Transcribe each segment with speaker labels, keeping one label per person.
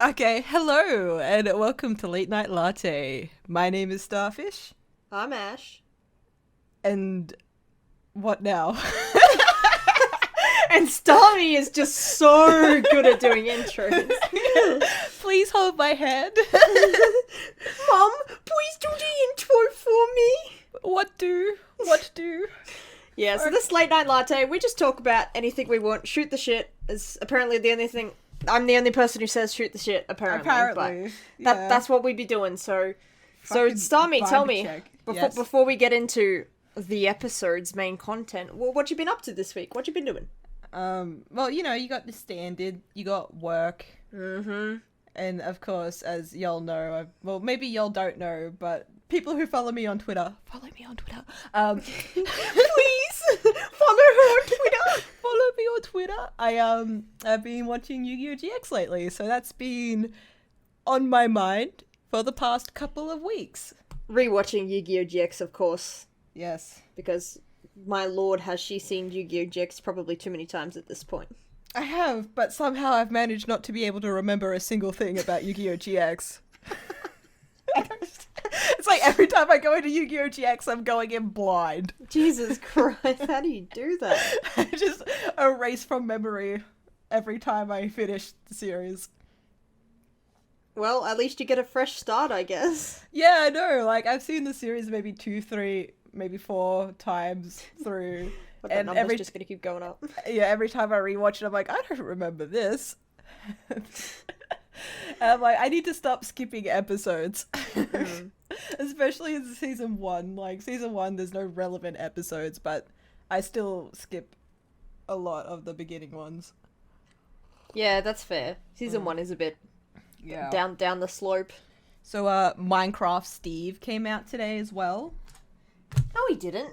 Speaker 1: Okay, hello, and welcome to Late Night Latte. My name is Starfish,
Speaker 2: I'm Ash.
Speaker 1: and what now?
Speaker 2: And STARMIE is just so good at doing intros.
Speaker 1: Please hold my hand.
Speaker 2: Mum, please do the intro for me.
Speaker 1: What do? What do?
Speaker 2: Yeah, so this late night latte, we just talk about anything we want, shoot the shit, is apparently the only thing. I'm the only person who says shoot the shit, apparently. But that's what we'd be doing, so
Speaker 1: Fucking
Speaker 2: STARMIE, tell
Speaker 1: vibe
Speaker 2: me,
Speaker 1: check.
Speaker 2: before,
Speaker 1: Yes.
Speaker 2: before we get into the episode's main content, what you been up to this week? What you been doing?
Speaker 1: Well, you got the standard, you got work,
Speaker 2: Mm-hmm.
Speaker 1: and of course, as y'all know, well, maybe y'all don't know, but people who follow me on Twitter,
Speaker 2: Please, follow her on Twitter.
Speaker 1: follow me on Twitter. I've been watching Yu-Gi-Oh! GX lately, so that's been on my mind for the past couple of weeks.
Speaker 2: Rewatching Yu-Gi-Oh! GX, of course,
Speaker 1: Yes.
Speaker 2: because my lord, has she seen Yu-Gi-Oh! GX probably too many times at this point.
Speaker 1: I have, but somehow I've managed not to be able to remember a single thing about Yu-Gi-Oh! GX. It's like every time I go into Yu-Gi-Oh! GX, I'm going in blind.
Speaker 2: Jesus Christ, how do you do that?
Speaker 1: I just erase from memory every time I finish the series.
Speaker 2: Well, at least you get a fresh start, I guess.
Speaker 1: Yeah, I know. Like, I've seen the series maybe 2, 3, maybe 4 times through.
Speaker 2: But that
Speaker 1: And
Speaker 2: number's
Speaker 1: every
Speaker 2: just gonna keep going up.
Speaker 1: Yeah, every time I rewatch it, I'm like, I don't remember this. And I'm like, I need to stop skipping episodes. Especially in season 1. Like, season 1, there's no relevant episodes, but I still skip a lot of the beginning ones.
Speaker 2: Yeah, that's fair. Season 1 is a bit down the slope.
Speaker 1: So, Minecraft Steve came out today as well.
Speaker 2: No, he didn't.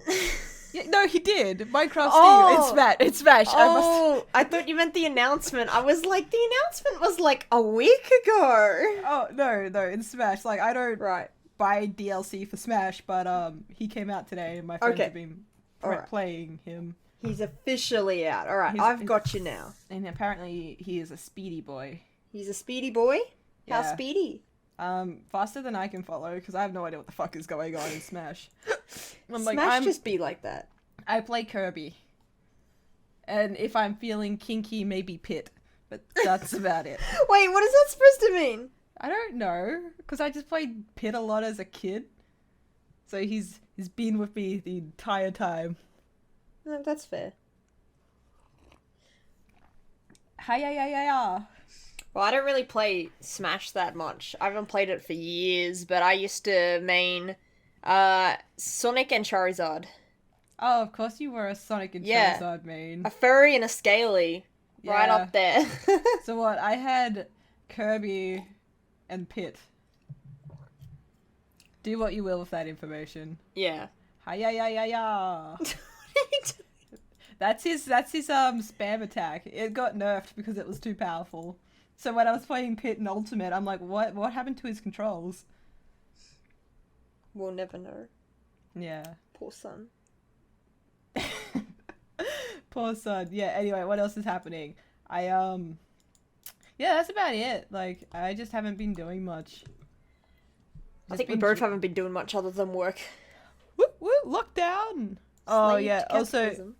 Speaker 1: Yeah, no, he did. Minecraft
Speaker 2: Oh!
Speaker 1: Steve. It's Smash.
Speaker 2: Oh, I thought you meant the announcement. I was like, the announcement was like a week ago.
Speaker 1: Oh, no, in Smash. Like, I don't
Speaker 2: Right.
Speaker 1: buy DLC for Smash, but he came out today and my friends
Speaker 2: Okay.
Speaker 1: have been
Speaker 2: Alright.
Speaker 1: playing him.
Speaker 2: He's officially out. Alright,
Speaker 1: He's-
Speaker 2: I've got you now.
Speaker 1: And apparently he is a speedy boy.
Speaker 2: He's a speedy boy? How
Speaker 1: Yeah.
Speaker 2: speedy?
Speaker 1: Faster than I can follow, because I have no idea what the fuck is going on in Smash.
Speaker 2: Smash just be like that.
Speaker 1: I play Kirby. And if I'm feeling kinky, maybe Pit. But that's about it.
Speaker 2: Wait, what is that supposed to mean?
Speaker 1: I don't know, because I just played Pit a lot as a kid. So he's been with me the entire time.
Speaker 2: No, that's fair.
Speaker 1: Hi-ya-ya-ya-ya.
Speaker 2: Well, I don't really play Smash that much. I haven't played it for years, but I used to main Sonic and Charizard.
Speaker 1: Oh, of course you were a Sonic and
Speaker 2: Yeah.
Speaker 1: Charizard main.
Speaker 2: A furry and a scaly. Right
Speaker 1: Yeah.
Speaker 2: up there.
Speaker 1: So what? I had Kirby and Pit. Do what you will with that information.
Speaker 2: Yeah.
Speaker 1: Hi-ya-ya-ya-ya. That's his spam attack. It got nerfed because it was too powerful. So when I was playing Pit and Ultimate, I'm like, what happened to his controls?
Speaker 2: We'll never know.
Speaker 1: Yeah.
Speaker 2: Poor son.
Speaker 1: Poor son. Yeah, anyway, what else is happening? Yeah, that's about it. Like, I just haven't been doing much.
Speaker 2: I think we both haven't been doing much other than work.
Speaker 1: Woo, woo, lockdown. Oh
Speaker 2: Slave
Speaker 1: yeah.
Speaker 2: to
Speaker 1: Also,
Speaker 2: capitalism.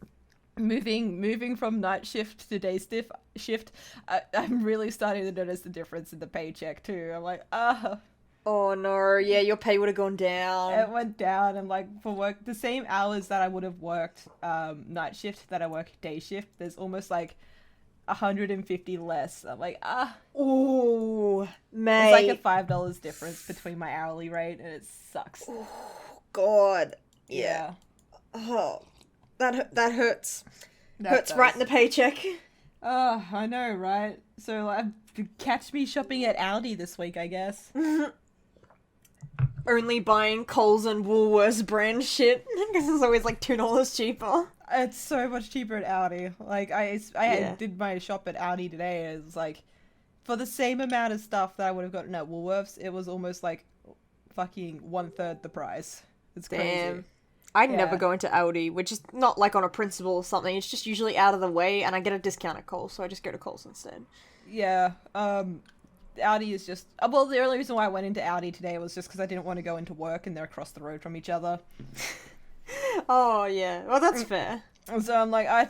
Speaker 1: moving from night shift to day shift, I'm really starting to notice the difference in the paycheck too. I'm like,
Speaker 2: Oh no, yeah, your pay would have gone down.
Speaker 1: it went down. And like for work, the same hours that I would have worked night shift that I work day shift, there's almost like 150 less. I'm like,
Speaker 2: Ooh,
Speaker 1: it's
Speaker 2: mate.
Speaker 1: like a $5 difference between my hourly rate, and it sucks.
Speaker 2: God.
Speaker 1: Yeah.
Speaker 2: Oh, that hurts.
Speaker 1: That
Speaker 2: Hurts
Speaker 1: does.
Speaker 2: right in the paycheck.
Speaker 1: Oh, I know, right? So catch me shopping at Aldi this week, I guess.
Speaker 2: Only buying Coles and Woolworths brand shit because it's always like $2 cheaper.
Speaker 1: It's so much cheaper at Aldi. Like, I
Speaker 2: Yeah.
Speaker 1: did my shop at Aldi today, and it was like, for the same amount of stuff that I would have gotten at Woolworths, it was almost like fucking 1/3 the price. It's crazy.
Speaker 2: Damn. I
Speaker 1: Yeah.
Speaker 2: never go into Aldi, which is not like on a principle or something. It's just usually out of the way, and I get a discount at Coles, so I just go to Coles instead.
Speaker 1: Yeah. Aldi is just... Well, the only reason why I went into Aldi today was just because I didn't want to go into work and they're across the road from each other.
Speaker 2: Oh, yeah. Well, that's fair.
Speaker 1: So I'm like, I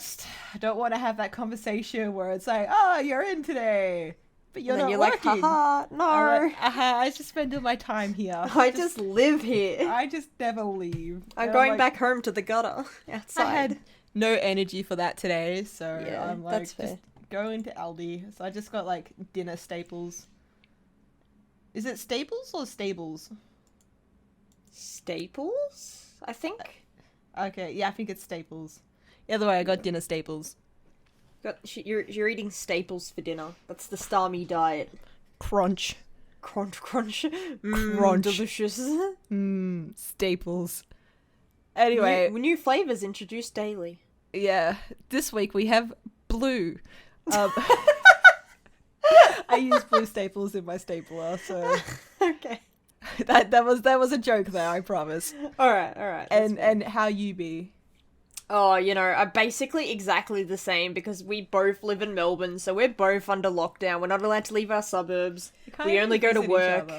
Speaker 1: don't want to have that conversation where it's like, oh, you're in today, but you're not working.
Speaker 2: Like, haha, no.
Speaker 1: I just spend all my time here.
Speaker 2: I just live here.
Speaker 1: I just never leave.
Speaker 2: I'm going back home to the gutter outside.
Speaker 1: I had no energy for that today, so
Speaker 2: yeah,
Speaker 1: I'm like, just go into Aldi. So I just got like dinner staples. Is it Staples or Stables?
Speaker 2: Staples, I think.
Speaker 1: Okay, yeah, I think it's Staples. Either way, I got dinner staples.
Speaker 2: You're eating staples for dinner. That's the STARMIE diet.
Speaker 1: Crunch.
Speaker 2: Crunch.
Speaker 1: Crunch.
Speaker 2: Delicious.
Speaker 1: Staples. Anyway.
Speaker 2: New flavors introduced daily.
Speaker 1: Yeah. This week we have blue. I use blue staples in my stapler, so...
Speaker 2: Okay.
Speaker 1: That was a joke there, I promise.
Speaker 2: Alright.
Speaker 1: And how you be?
Speaker 2: Oh, basically exactly the same because we both live in Melbourne, so we're both under lockdown. We're not allowed to leave our suburbs. We only go to work.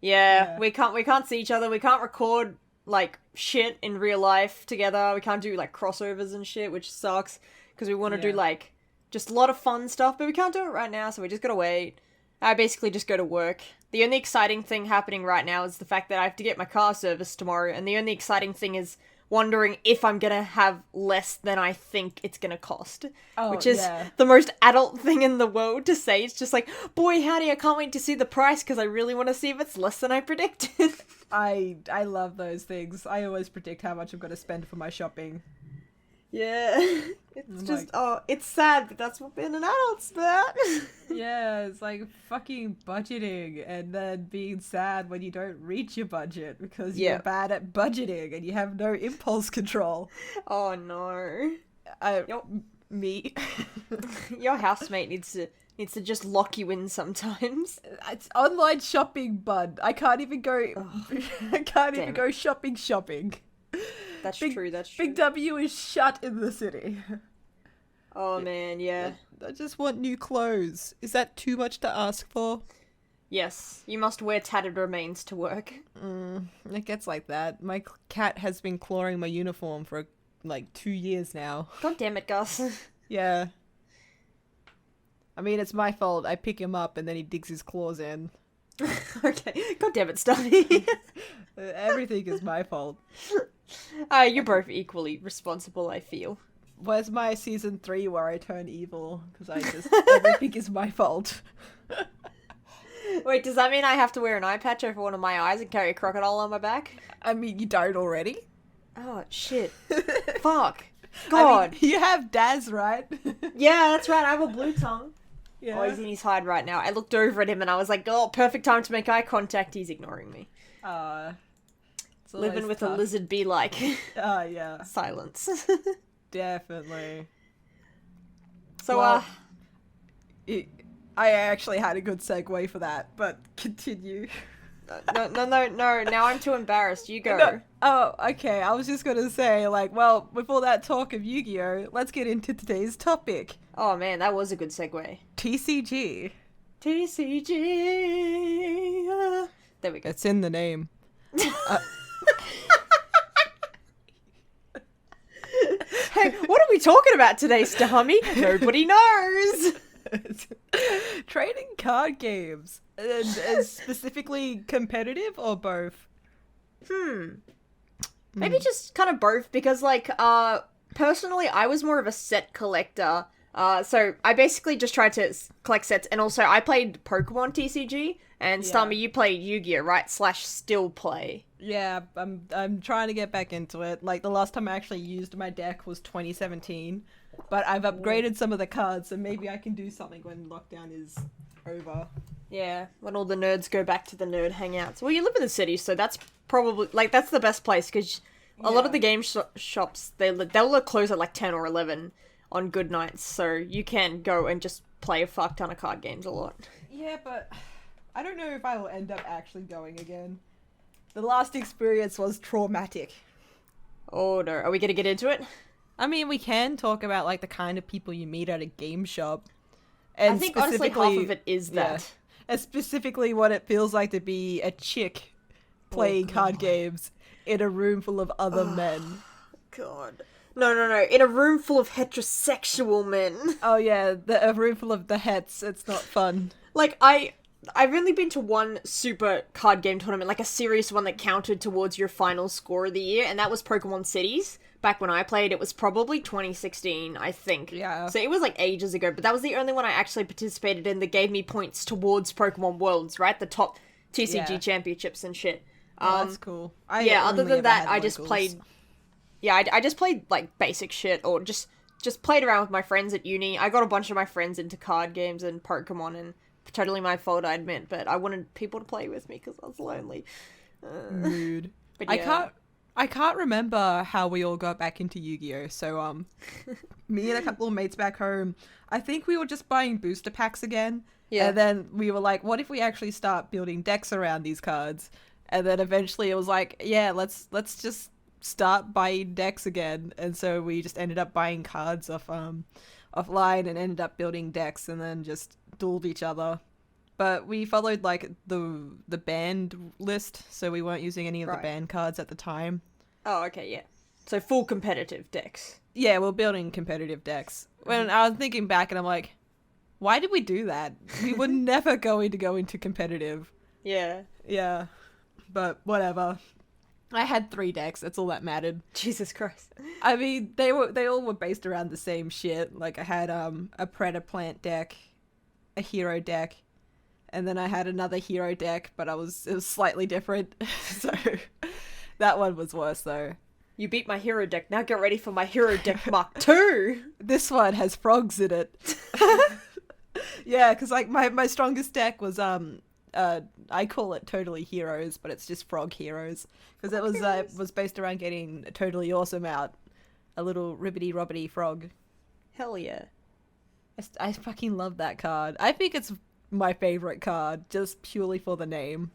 Speaker 2: Yeah, we can't see each other. We can't record like shit in real life together. We can't do like crossovers and shit, which sucks because we want to do like just a lot of fun stuff, but we can't do it right now, so we just gotta wait. I basically just go to work. The only exciting thing happening right now is the fact that I have to get my car serviced tomorrow, and the only exciting thing is wondering if I'm gonna have less than I think it's gonna cost. Which is the most adult thing in the world to say. It's just like, boy howdy, I can't wait to see the price because I really want to see if it's less than I predicted.
Speaker 1: I love those things. I always predict how much I'm gonna spend for my shopping.
Speaker 2: Yeah. It's just, it's sad, but that's what being an adult's about.
Speaker 1: Yeah, it's like fucking budgeting and then being sad when you don't reach your budget because you're bad at budgeting and you have no impulse control.
Speaker 2: Oh no.
Speaker 1: Me.
Speaker 2: Your housemate needs to just lock you in sometimes.
Speaker 1: It's online shopping, bud. I can't even go go shopping.
Speaker 2: That's true.
Speaker 1: Big W is shut in the city.
Speaker 2: Oh man, yeah.
Speaker 1: I just want new clothes. Is that too much to ask for?
Speaker 2: Yes, you must wear tattered remains to work.
Speaker 1: It gets like that. My cat has been clawing my uniform for like 2 years now.
Speaker 2: God damn it, Gus.
Speaker 1: Yeah. I mean, it's my fault. I pick him up and then he digs his claws in.
Speaker 2: Okay. God damn it, Stubby.
Speaker 1: Everything is my fault.
Speaker 2: You're both equally responsible, I feel.
Speaker 1: Where's my season 3 where I turn evil? Because everything is my fault.
Speaker 2: Wait, does that mean I have to wear an eye patch over one of my eyes and carry a crocodile on my back?
Speaker 1: I mean, you don't already?
Speaker 2: Oh, shit. Fuck. God.
Speaker 1: I mean, you have Daz, right?
Speaker 2: Yeah, that's right. I have a blue tongue.
Speaker 1: Yeah.
Speaker 2: Oh, he's in his hide right now. I looked over at him and I was like, oh, perfect time to make eye contact. He's ignoring me. Living with tough. A lizard be like.
Speaker 1: Yeah.
Speaker 2: Silence.
Speaker 1: Definitely.
Speaker 2: So,
Speaker 1: I actually had a good segue for that, but continue.
Speaker 2: No. Now I'm too embarrassed. You go.
Speaker 1: No. Oh, okay. I was just gonna say, with all that talk of Yu-Gi-Oh, let's get into today's topic.
Speaker 2: Oh man, that was a good segue.
Speaker 1: TCG.
Speaker 2: There we go.
Speaker 1: It's in the name.
Speaker 2: Hey, what are we talking about today, STARMIE? Nobody knows.
Speaker 1: Trading card games. And specifically competitive or both?
Speaker 2: Maybe just kind of both, because personally I was more of a set collector. So I basically just tried to collect sets, and also I played Pokemon TCG, and STARMIE, you played Yu-Gi-Oh, right? / still play.
Speaker 1: Yeah, I'm trying to get back into it. Like, the last time I actually used my deck was 2017, but I've upgraded some of the cards, so maybe I can do something when lockdown is over.
Speaker 2: Yeah, when all the nerds go back to the nerd hangouts. Well, you live in the city, so that's probably, that's the best place, because a lot of the game shops, they'll close at 10 or 11 on good nights, so you can go and just play a fuck ton of card games a lot.
Speaker 1: Yeah, but I don't know if I will end up actually going again. The last experience was traumatic.
Speaker 2: Oh no, are we gonna get into it?
Speaker 1: I mean, we can talk about the kind of people you meet at a game shop. And
Speaker 2: I think honestly half of it is that.
Speaker 1: specifically what it feels like to be a chick playing card games in a room full of other men.
Speaker 2: God. No. In a room full of heterosexual men.
Speaker 1: Oh yeah, a room full of the hets. It's not fun.
Speaker 2: Like, I've only been to one super card game tournament, like a serious one that counted towards your final score of the year, and that was Pokemon Cities. Back when I played, it was probably 2016, I think.
Speaker 1: Yeah.
Speaker 2: So it was like ages ago, but that was the only one I actually participated in that gave me points towards Pokemon Worlds, right? The top TCG championships and shit.
Speaker 1: That's cool.
Speaker 2: Other than that, I just played... Yeah, I just played, like, basic shit, or just played around with my friends at uni. I got a bunch of my friends into card games and Pokemon, and totally my fault, I admit, but I wanted people to play with me because I was lonely.
Speaker 1: Rude.
Speaker 2: But yeah.
Speaker 1: I can't remember how we all got back into Yu-Gi-Oh! So, me and a couple of mates back home, I think we were just buying booster packs again. Yeah. And then we were like, what if we actually start building decks around these cards? And then eventually it was like, yeah, let's just start buying decks again. And so we just ended up buying cards offline and ended up building decks and then just dueled each other. But we followed like the banned list, so we weren't using any of the banned cards at the time.
Speaker 2: Oh, okay, yeah. So full competitive decks.
Speaker 1: Yeah, we're building competitive decks. When I was thinking back and I'm like, why did we do that? We were never going to go into competitive.
Speaker 2: Yeah.
Speaker 1: Yeah. But whatever. I had 3 decks, that's all that mattered.
Speaker 2: Jesus Christ.
Speaker 1: I mean, they all were based around the same shit. Like I had a Predator Plant deck, a hero deck, and then I had another hero deck, but it was slightly different. So that one was worse though.
Speaker 2: You beat my hero deck, now get ready for my hero deck Mark II!
Speaker 1: This one has frogs in it. Yeah, because like my strongest deck was I call it Totally Heroes, but it's just Frog Heroes. Because it was based around getting Totally Awesome out. A little ribbity-robbity frog.
Speaker 2: Hell yeah.
Speaker 1: I fucking love that card. I think it's my favorite card, just purely for the name.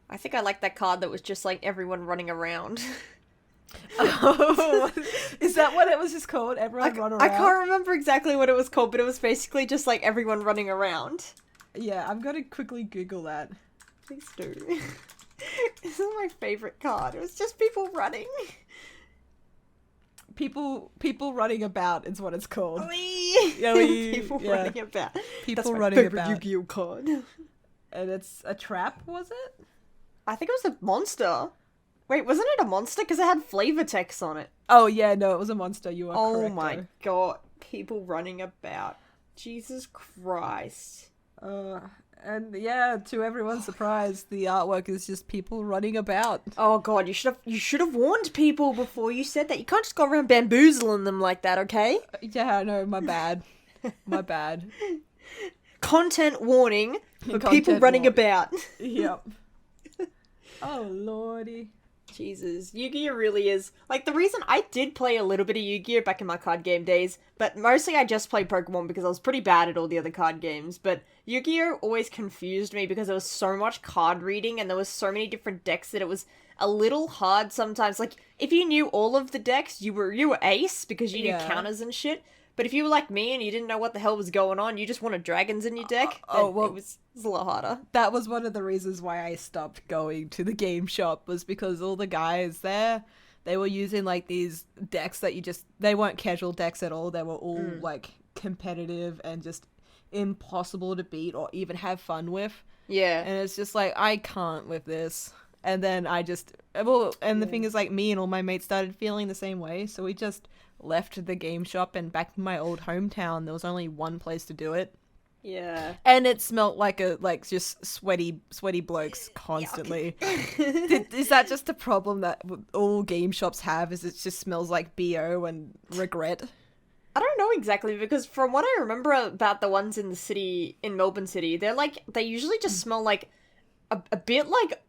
Speaker 2: I think I like that card that was just like everyone running around.
Speaker 1: Oh, is that what it was just called? Everyone run around?
Speaker 2: I can't remember exactly what it was called, but it was basically just like everyone running around.
Speaker 1: Yeah, I'm gonna quickly Google that.
Speaker 2: Please do. This is my favorite card. It was just people running.
Speaker 1: People running about is what it's called.
Speaker 2: People running about.
Speaker 1: People running about.
Speaker 2: Yu-Gi-Oh card.
Speaker 1: And it's a trap, was it?
Speaker 2: I think it was a monster. Wait, wasn't it a monster? Because it had flavor text on it.
Speaker 1: Oh yeah, no, it was a monster. You are correct.
Speaker 2: Oh my god, people running about. Jesus Christ.
Speaker 1: And yeah, to everyone's surprise, the artwork is just people running about.
Speaker 2: Oh god, you should have warned people before you said that. You can't just go around bamboozling them like that, okay?
Speaker 1: Yeah, no, my bad. My bad.
Speaker 2: Content warning for people running about.
Speaker 1: Yep. Oh lordy.
Speaker 2: Jesus, Yu-Gi-Oh really is, like, the reason I did play a little bit of Yu-Gi-Oh back in my card game days, but mostly I just played Pokemon because I was pretty bad at all the other card games, but Yu-Gi-Oh always confused me because there was so much card reading and there was so many different decks that it was a little hard sometimes. Like, if you knew all of the decks, you were ace because you knew counters and shit. But if you were like me and you didn't know what the hell was going on, you just wanted dragons in your deck, it was a lot harder.
Speaker 1: That was one of the reasons why I stopped going to the game shop, was because all the guys there, they were using like these decks that they weren't casual decks at all. They were all like competitive and just impossible to beat or even have fun with.
Speaker 2: Yeah.
Speaker 1: And it's just like, I can't with this. And then the thing is, like, me and all my mates started feeling the same way, so we just left the game shop, and back in my old hometown, there was only one place to do it.
Speaker 2: Yeah.
Speaker 1: And it smelled like just sweaty blokes constantly. Is that just a problem that all game shops have, is it just smells like BO and regret?
Speaker 2: I don't know exactly, because from what I remember about the ones in the city, in Melbourne City, they usually just smell like a bit like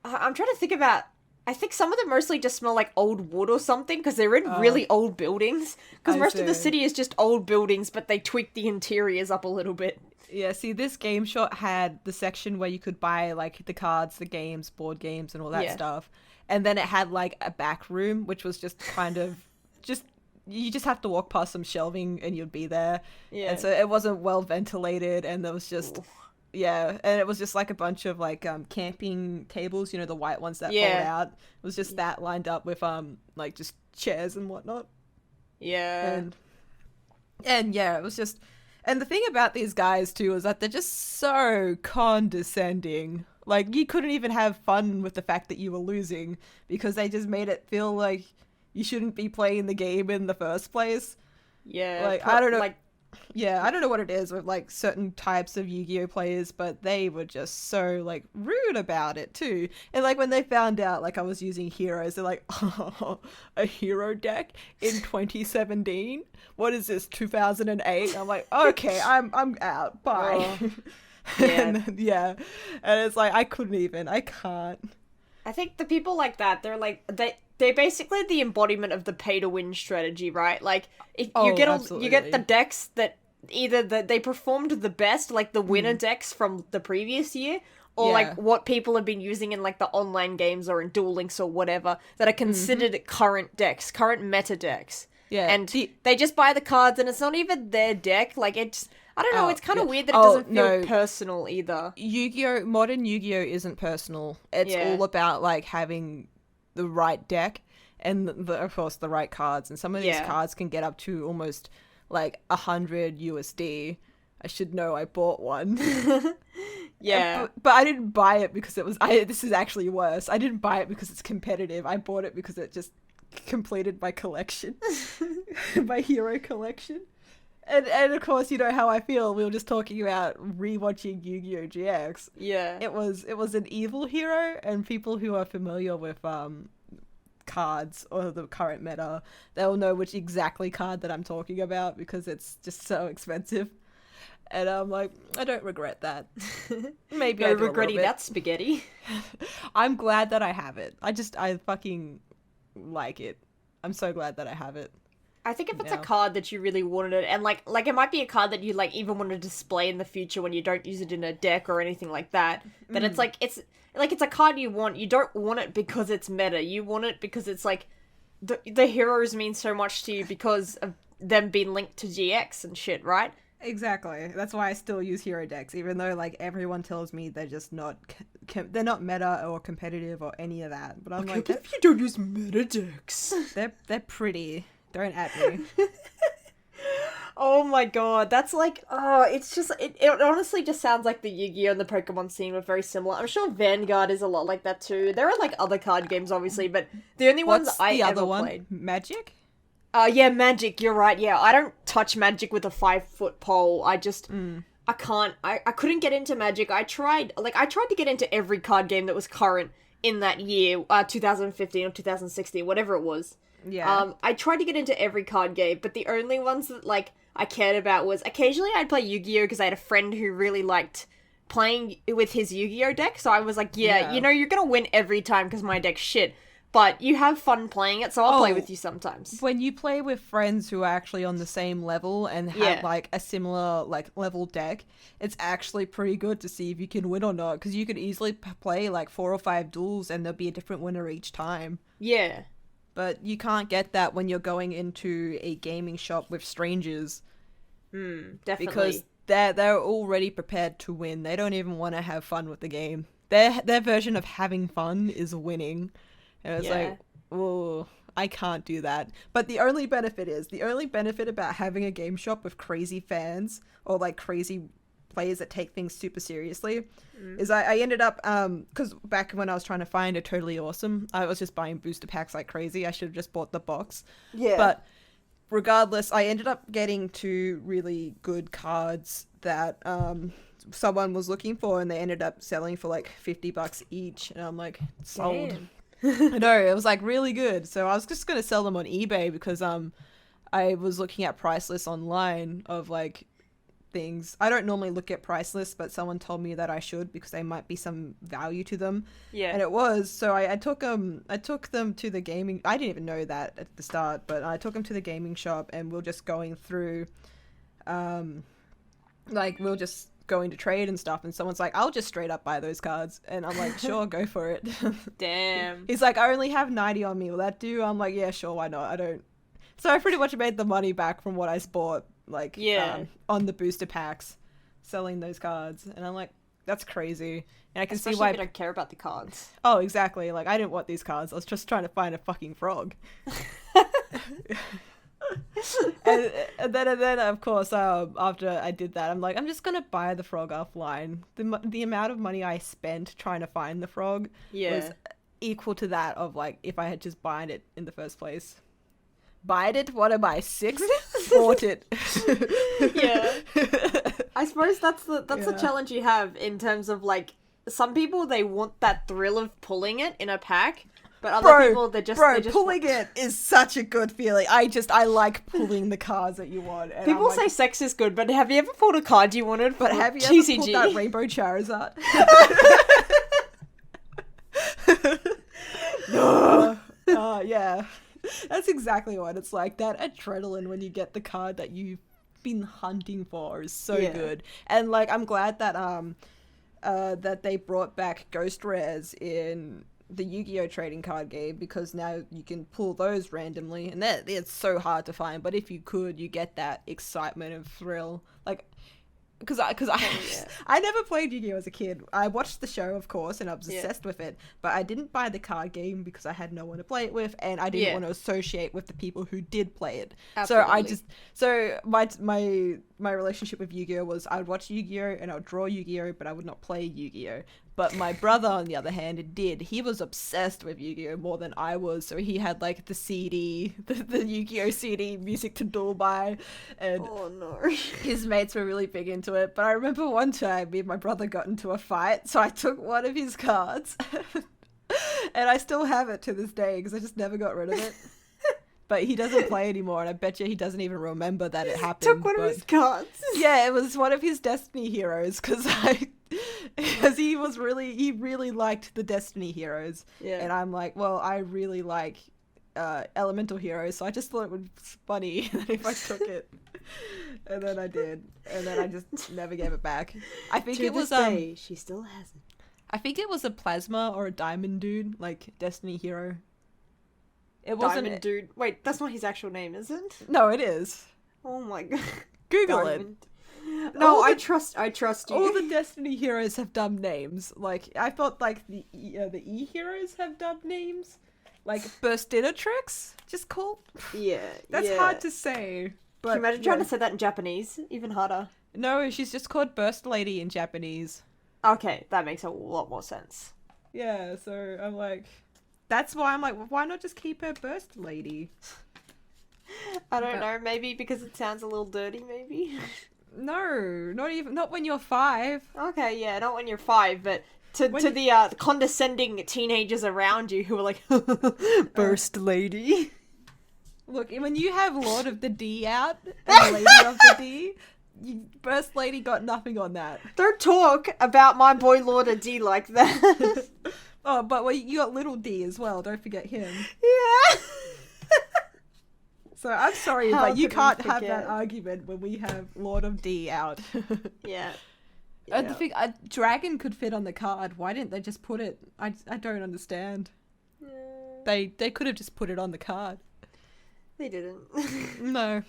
Speaker 2: I'm trying to think about, I think some of them mostly just smell like old wood or something, because they're in really old buildings. Because most of the city is just old buildings, but they tweak the interiors up a little bit.
Speaker 1: Yeah, see, this game shop had the section where you could buy, like, the cards, the games, board games, and all that stuff. And then it had, like, a back room, which was just kind of just you just have to walk past some shelving and you'd be there.
Speaker 2: Yeah.
Speaker 1: And so it wasn't well ventilated, and there was just and it was just like a bunch of like camping tables, the white ones that fold out. It was just that lined up with like just chairs and whatnot.
Speaker 2: Yeah.
Speaker 1: And yeah, it was just, and the thing about these guys too is that they're just so condescending. Like, you couldn't even have fun with the fact that you were losing because they just made it feel like you shouldn't be playing the game in the first place.
Speaker 2: Yeah.
Speaker 1: Like, I don't know. Yeah, I don't know what it is with like certain types of Yu-Gi-Oh players, but they were just so like rude about it too. And like when they found out like I was using heroes, they're like, "Oh, a hero deck in 2017? What is this, 2008?" I'm like, "Okay, I'm out. Bye."
Speaker 2: Oh, yeah.
Speaker 1: And it's like I can't.
Speaker 2: I think the people like that, they're basically the embodiment of the pay to win strategy, right? Like, if you get the decks that either they performed the best, like the winner decks from the previous year, or like what people have been using in like the online games or in Duel Links or whatever that are considered current decks, current meta decks.
Speaker 1: Yeah,
Speaker 2: and they just buy the cards, and it's not even their deck. Like, it's, I don't know, it's kind of weird that it doesn't feel personal either.
Speaker 1: Modern Yu-Gi-Oh isn't personal. It's all about like having the right deck and of course the right cards, and some of these cards can get up to almost like 100 USD. I should know, I bought one. But I didn't buy it because it was this is actually worse. I didn't buy it because it's competitive. I bought it because it just completed my collection. My hero collection. And of course, you know how I feel. We were just talking about rewatching Yu-Gi-Oh! GX.
Speaker 2: Yeah.
Speaker 1: It was an evil hero, and people who are familiar with cards or the current meta, they'll know which exactly card that I'm talking about because it's just so expensive. And I'm like, I don't regret that. Maybe I do
Speaker 2: regretting that spaghetti.
Speaker 1: I'm glad that I have it. I fucking like it. I'm so glad that I have it.
Speaker 2: I think if it's a card that you really wanted it, and like it might be a card that you like even want to display in the future when you don't use it in a deck or anything like that, then it's a card you want. You don't want it because it's meta. You want it because it's like the heroes mean so much to you because of them being linked to GX and shit, right?
Speaker 1: Exactly. That's why I still use hero decks, even though like everyone tells me they're just not they're not meta or competitive or any of that. But I'm like,
Speaker 2: if you don't use meta decks,
Speaker 1: they're pretty. Don't at me.
Speaker 2: Oh my god, that's like, it's just, it honestly just sounds like the Yu-Gi-Oh! And the Pokemon scene were very similar. I'm sure Vanguard is a lot like that too. There are like other card games obviously, but the only ones I ever played.
Speaker 1: Magic?
Speaker 2: Yeah, Magic, you're right, yeah. I don't touch Magic with a 5-foot pole. I just, I can't, I couldn't get into Magic. I tried to get into every card game that was current in that year, 2015 or 2016, whatever it was.
Speaker 1: Yeah.
Speaker 2: I tried to get into every card game, but the only ones that, like, I cared about was occasionally I'd play Yu-Gi-Oh! Because I had a friend who really liked playing with his Yu-Gi-Oh! Deck, so I was like, you know, you're gonna win every time because my deck's shit, but you have fun playing it, so I'll play with you sometimes.
Speaker 1: When you play with friends who are actually on the same level and have, like, a similar, like, level deck, it's actually pretty good to see if you can win or not, because you could easily play, like, 4 or 5 duels and there'll be a different winner each time.
Speaker 2: Yeah.
Speaker 1: But you can't get that when you're going into a gaming shop with strangers.
Speaker 2: Definitely.
Speaker 1: Because they're already prepared to win. They don't even want to have fun with the game. Their version of having fun is winning. And it's like, oh, I can't do that. But the only benefit about having a game shop with crazy fans or like crazy players that take things super seriously is I ended up because back when I was trying to find a Totally Awesome, I was just buying booster packs like crazy. I should have just bought the box. But regardless, I ended up getting 2 really good cards that someone was looking for, and they ended up selling for like $50 each, and I'm like, sold. I know, it was like really good. So I was just gonna sell them on eBay because I was looking at price lists online of like things. I don't normally look at price lists, but someone told me that I should because there might be some value to them.
Speaker 2: Yeah.
Speaker 1: And it was. So I took them to the gaming. I didn't even know that at the start, but I took them to the gaming shop, and we're just going through, like we're just going to trade and stuff. And someone's like, "I'll just straight up buy those cards," and I'm like, "Sure, go for it."
Speaker 2: Damn.
Speaker 1: He's like, "I only have 90 on me. Will that do?" I'm like, "Yeah, sure, why not? I don't." So I pretty much made the money back from what I bought, like, on the booster packs, selling those cards. And I'm like, that's crazy. And I can
Speaker 2: Especially
Speaker 1: see why
Speaker 2: if you don't care about the cards.
Speaker 1: Oh, exactly. Like, I didn't want these cards. I was just trying to find a fucking frog. and then, of course, after I did that, I'm like, I'm just gonna buy the frog offline. The amount of money I spent trying to find the frog was equal to that of, like, if I had just bought it in the first place. Buyed it? What am I, 6? Bought it.
Speaker 2: Yeah. I suppose that's the challenge you have in terms of, like, some people, they want that thrill of pulling it in a pack, but other people, they just
Speaker 1: pulling it is such a good feeling. I like pulling the cards that you want. And
Speaker 2: people say sex is good, but have you ever pulled a card you wanted?
Speaker 1: But have you ever pulled that Rainbow Charizard? No. Yeah. That's exactly what it's like. That adrenaline when you get the card that you've been hunting for is so good. And, like, I'm glad that that they brought back Ghost Rares in the Yu-Gi-Oh! Trading card game, because now you can pull those randomly, and it's so hard to find, but if you could, you get that excitement and thrill. Like, because I never played Yu-Gi-Oh! As a kid. I watched the show, of course, and I was obsessed with it, but I didn't buy the card game because I had no one to play it with, and I didn't want to associate with the people who did play it. Absolutely. So my relationship with Yu-Gi-Oh! Was I would watch Yu-Gi-Oh! And I would draw Yu-Gi-Oh! But I would not play Yu-Gi-Oh! But my brother, on the other hand, did. He was obsessed with Yu-Gi-Oh! More than I was. So he had, like, the CD, the Yu-Gi-Oh! CD, music to duel by. And
Speaker 2: oh, no.
Speaker 1: His mates were really big into it. But I remember one time, me and my brother got into a fight. So I took one of his cards. And I still have it to this day, because I just never got rid of it. But he doesn't play anymore, and I bet you he doesn't even remember that it happened.
Speaker 2: Took one of his cards.
Speaker 1: Yeah, it was one of his Destiny heroes, because he really liked the Destiny heroes. Yeah. And I'm like, well, I really like elemental heroes, so I just thought it would be funny if I took it. And then I did. And then I just never gave it back. I think it was
Speaker 2: she still hasn't.
Speaker 1: I think it was a plasma or a diamond dude, like Destiny hero. It wasn't
Speaker 2: Diamond Dude. Wait, that's not his actual name, is it?
Speaker 1: No, it is.
Speaker 2: Oh my god.
Speaker 1: Google
Speaker 2: Diamond. No, I trust you.
Speaker 1: All the Destiny heroes have dumb names. Like, I thought, like, the E heroes have dumb names. Like, Burstinatrix? Just called?
Speaker 2: Yeah.
Speaker 1: That's hard to say. But,
Speaker 2: can you imagine trying to say that in Japanese? Even harder.
Speaker 1: No, she's just called Burst Lady in Japanese.
Speaker 2: Okay, that makes a lot more sense.
Speaker 1: Yeah, so I'm like... That's why I'm like, well, why not just keep her Burst Lady?
Speaker 2: I don't know, maybe because it sounds a little dirty, maybe?
Speaker 1: No, not when you're 5.
Speaker 2: Okay, yeah, not when you're 5, but to the condescending teenagers around you who are like, Burst Lady.
Speaker 1: Look, when you have Lord of the D out, and Lady of the D, Burst Lady got nothing on that.
Speaker 2: Don't talk about my boy Lord of D like that.
Speaker 1: Oh, but you got Little D as well. Don't forget him.
Speaker 2: Yeah.
Speaker 1: So I'm sorry, but you can't have that argument when we have Lord of D out.
Speaker 2: Yeah.
Speaker 1: I think a dragon could fit on the card. Why didn't they just put it? I don't understand. They could have just put it on the card.
Speaker 2: They didn't.
Speaker 1: No.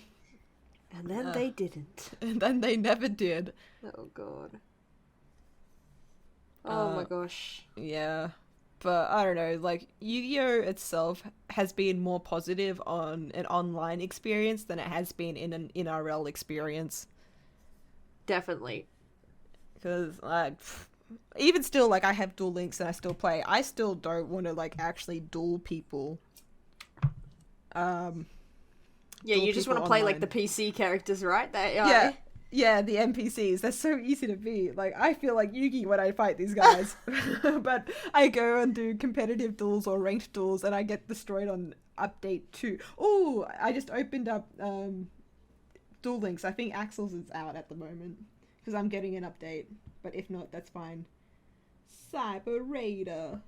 Speaker 2: And then they didn't.
Speaker 1: And then they never did.
Speaker 2: Oh god. Oh my gosh.
Speaker 1: Yeah. But I don't know, like, Yu-Gi-Oh! Itself has been more positive on an online experience than it has been in an IRL experience.
Speaker 2: Definitely.
Speaker 1: Because, even still, like, I have Duel Links and I still play. I still don't want to, like, actually duel people.
Speaker 2: Yeah, you just want to play, like, the PC characters, right?
Speaker 1: Yeah, the NPCs. They're so easy to beat. Like, I feel like Yugi when I fight these guys. But I go and do competitive duels or ranked duels and I get destroyed on update 2. Oh, I just opened up Duel Links. I think Axel's is out at the moment because I'm getting an update. But if not, that's fine. Cyber Raider.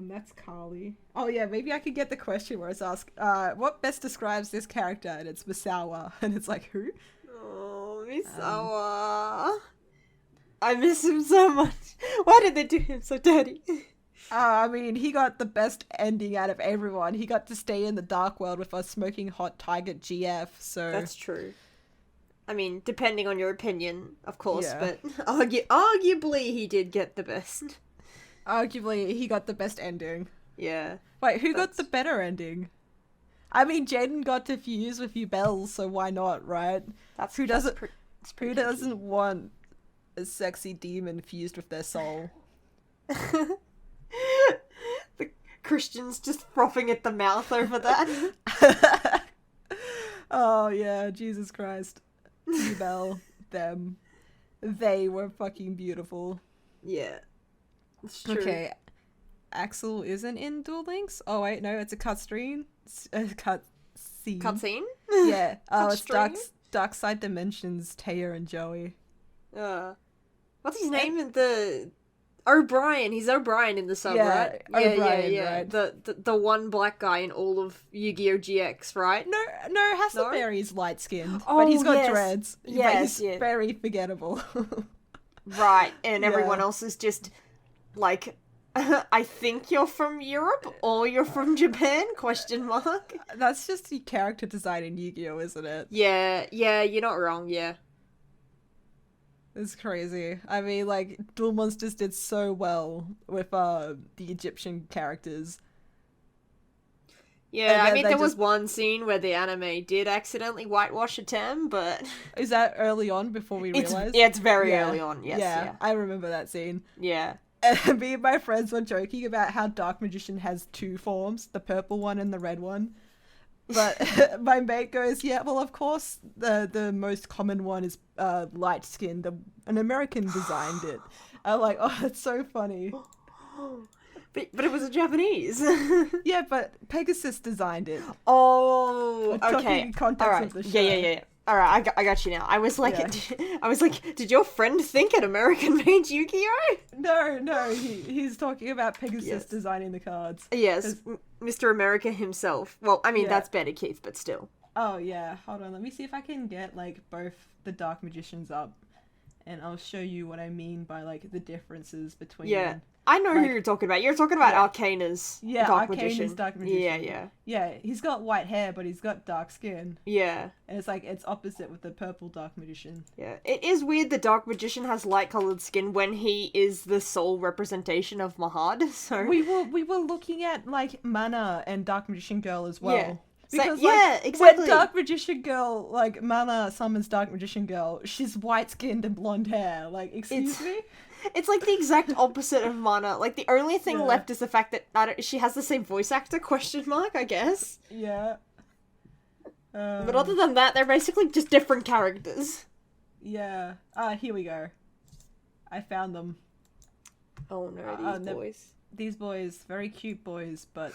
Speaker 1: That's Carly. Oh yeah, maybe I could get the question where it's asked, what best describes this character? And it's Misawa. And it's like, who?
Speaker 2: Oh, Misawa. I miss him so much. Why did they do him so dirty?
Speaker 1: I mean, he got the best ending out of everyone. He got to stay in the dark world with us smoking hot tiger GF, so...
Speaker 2: That's true. I mean, depending on your opinion, of course,
Speaker 1: Yeah.
Speaker 2: but arguably he did get the best.
Speaker 1: Arguably, he got the best ending.
Speaker 2: Yeah.
Speaker 1: Wait, who got the better ending? I mean, Jaden got to fuse with you bells, so why not, right? Who doesn't want a sexy demon fused with their soul?
Speaker 2: The Christians just frothing at the mouth over that.
Speaker 1: Oh yeah, Jesus Christ. You bell, them. They were fucking beautiful.
Speaker 2: Yeah. It's true.
Speaker 1: Okay. Axel isn't in Duel Links? Oh wait, no, it's a cutscene. Cutscene.
Speaker 2: Cutscene?
Speaker 1: Yeah. Oh, it's
Speaker 2: Cutscene?
Speaker 1: Dark Side Dimensions, Taya and Joey.
Speaker 2: What's his name in the... O'Brien. He's O'Brien in the sub,
Speaker 1: Yeah,
Speaker 2: right?
Speaker 1: O'Brien, right.
Speaker 2: The one black guy in all of Yu-Gi-Oh! GX, right?
Speaker 1: No, Hassleberry's light skinned,
Speaker 2: Oh,
Speaker 1: but he's got
Speaker 2: yes.
Speaker 1: dreads.
Speaker 2: Yes,
Speaker 1: but he's
Speaker 2: yeah.
Speaker 1: very forgettable.
Speaker 2: Right, and
Speaker 1: Yeah.
Speaker 2: everyone else is just, like, I think you're from Europe, or you're from Japan, question mark?
Speaker 1: That's just the character design in Yu-Gi-Oh, isn't it?
Speaker 2: Yeah, you're not wrong, yeah.
Speaker 1: It's crazy. I mean, like, Duel Monsters did so well with the Egyptian characters.
Speaker 2: Yeah,
Speaker 1: And
Speaker 2: I
Speaker 1: then
Speaker 2: mean,
Speaker 1: they
Speaker 2: there was
Speaker 1: just-
Speaker 2: one scene where the anime did accidentally whitewash a Tem, but...
Speaker 1: Is that early on before we realized?
Speaker 2: It's very
Speaker 1: Yeah.
Speaker 2: early on, yes, yeah.
Speaker 1: I remember that scene.
Speaker 2: Yeah.
Speaker 1: And me and my friends were joking about how Dark Magician has two forms, the purple one and the red one. But my mate goes, yeah, well, of course, the most common one is light skinned. An American designed it. I'm like, oh, that's so funny.
Speaker 2: But it was a Japanese.
Speaker 1: Yeah, but Pegasus designed it.
Speaker 2: Oh,
Speaker 1: We're talking
Speaker 2: okay.
Speaker 1: in context
Speaker 2: All right.
Speaker 1: of the show.
Speaker 2: Yeah. All right, I got you now. I was like,
Speaker 1: Yeah.
Speaker 2: Did your friend think an American made Yu-Gi-Oh?
Speaker 1: No, he's talking about Pegasus
Speaker 2: Yes.
Speaker 1: designing the cards.
Speaker 2: Yes, Mr. America himself. Well, I mean,
Speaker 1: Yeah.
Speaker 2: that's better, Keith, but still.
Speaker 1: Oh yeah, hold on. Let me see if I can get like both the Dark Magicians up, and I'll show you what I mean by like the differences between.
Speaker 2: Yeah. I know who
Speaker 1: Like-
Speaker 2: you're talking about. You're talking about
Speaker 1: Yeah.
Speaker 2: Arcana's
Speaker 1: Yeah,
Speaker 2: Dark
Speaker 1: Arcana's
Speaker 2: Magician.
Speaker 1: Dark Magician.
Speaker 2: Yeah.
Speaker 1: Yeah, he's got white hair, but he's got dark skin,
Speaker 2: Yeah.
Speaker 1: and it's like it's opposite with the purple Dark Magician.
Speaker 2: Yeah. It is weird the Dark Magician has light-colored skin when he is the sole representation of Mahad, so...
Speaker 1: We were looking at like Mana and Dark Magician Girl as well.
Speaker 2: Yeah. So-
Speaker 1: Because,
Speaker 2: yeah,
Speaker 1: like,
Speaker 2: exactly.
Speaker 1: when Dark Magician Girl, like, Mana summons Dark Magician Girl, she's white-skinned and blonde hair. Like, excuse me?
Speaker 2: It's like the exact opposite of Mana. Like, the only thing
Speaker 1: Yeah.
Speaker 2: left is the fact that she has the same voice actor, question mark, I guess.
Speaker 1: Yeah.
Speaker 2: But other than that, they're basically just different characters.
Speaker 1: Yeah. Here we go. I found them.
Speaker 2: Oh no, these boys.
Speaker 1: These boys, very cute boys, but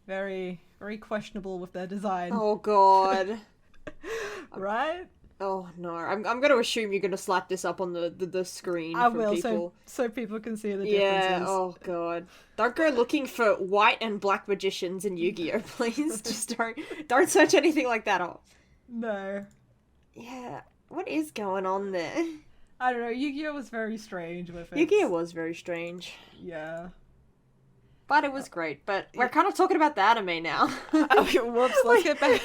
Speaker 1: very, very questionable with their design.
Speaker 2: Oh god.
Speaker 1: Right?
Speaker 2: Oh no, I'm gonna assume you're gonna slap this up on the screen
Speaker 1: I
Speaker 2: for
Speaker 1: will,
Speaker 2: people.
Speaker 1: so people can see the
Speaker 2: Yeah,
Speaker 1: differences.
Speaker 2: oh god. Don't go looking for white and black magicians in Yu-Gi-Oh, please. Just don't search anything like that up.
Speaker 1: No.
Speaker 2: Yeah, what is going on there?
Speaker 1: I don't know, Yu-Gi-Oh was very strange with it.
Speaker 2: Yu-Gi-Oh was very strange.
Speaker 1: Yeah.
Speaker 2: But it was great. But we're kind of talking about the anime now.
Speaker 1: Okay, whoops, let's get back.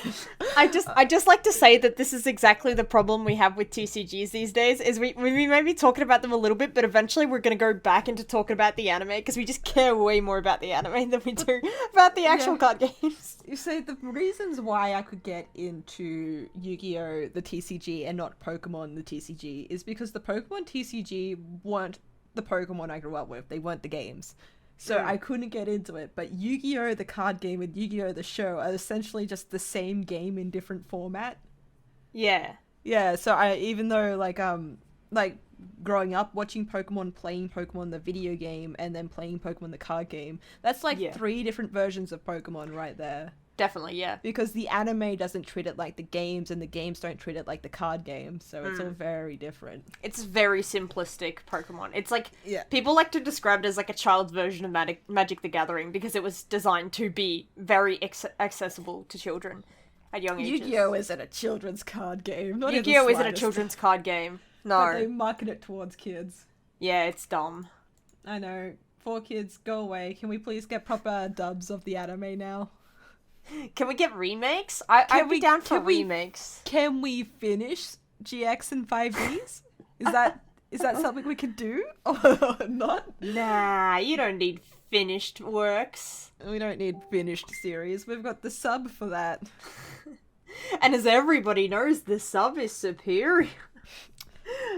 Speaker 2: I just like to say that this is exactly the problem we have with TCGs these days, is we may be talking about them a little bit, but eventually we're going to go back into talking about the anime, because we just care way more about the anime than we do about the actual card games.
Speaker 1: You see, the reasons why I could get into Yu-Gi-Oh! The TCG and not Pokemon the TCG is because the Pokemon TCG weren't the Pokemon I grew up with. They weren't the games. So I couldn't get into it. But Yu-Gi-Oh! The card game and Yu-Gi-Oh! The show are essentially just the same game in different format.
Speaker 2: Yeah.
Speaker 1: Yeah, so even though like growing up watching Pokemon, playing Pokemon the video game, and then playing Pokemon the card game, that's like 3 different versions of Pokemon right there.
Speaker 2: Definitely, yeah.
Speaker 1: Because the anime doesn't treat it like the games, and the games don't treat it like the card game, so it's all very different.
Speaker 2: It's very simplistic Pokemon. It's like,
Speaker 1: Yeah.
Speaker 2: people like to describe it as like a child's version of Magic the Gathering, because it was designed to be very accessible to children at young ages.
Speaker 1: Yu-Gi-Oh! Isn't a children's card game. Not in the
Speaker 2: Yu-Gi-Oh! Isn't a
Speaker 1: slightest.
Speaker 2: children's card game.
Speaker 1: But
Speaker 2: No.
Speaker 1: they market it towards kids.
Speaker 2: Yeah, it's dumb.
Speaker 1: I know. 4Kids, go away. Can we please get proper dubs of the anime now?
Speaker 2: Can we get remakes? I'd be down for remakes.
Speaker 1: Can we finish GX and 5Ds? Is that something we can do or not?
Speaker 2: Nah, you don't need finished works.
Speaker 1: We don't need finished series. We've got the sub for that.
Speaker 2: And as everybody knows, the sub is superior.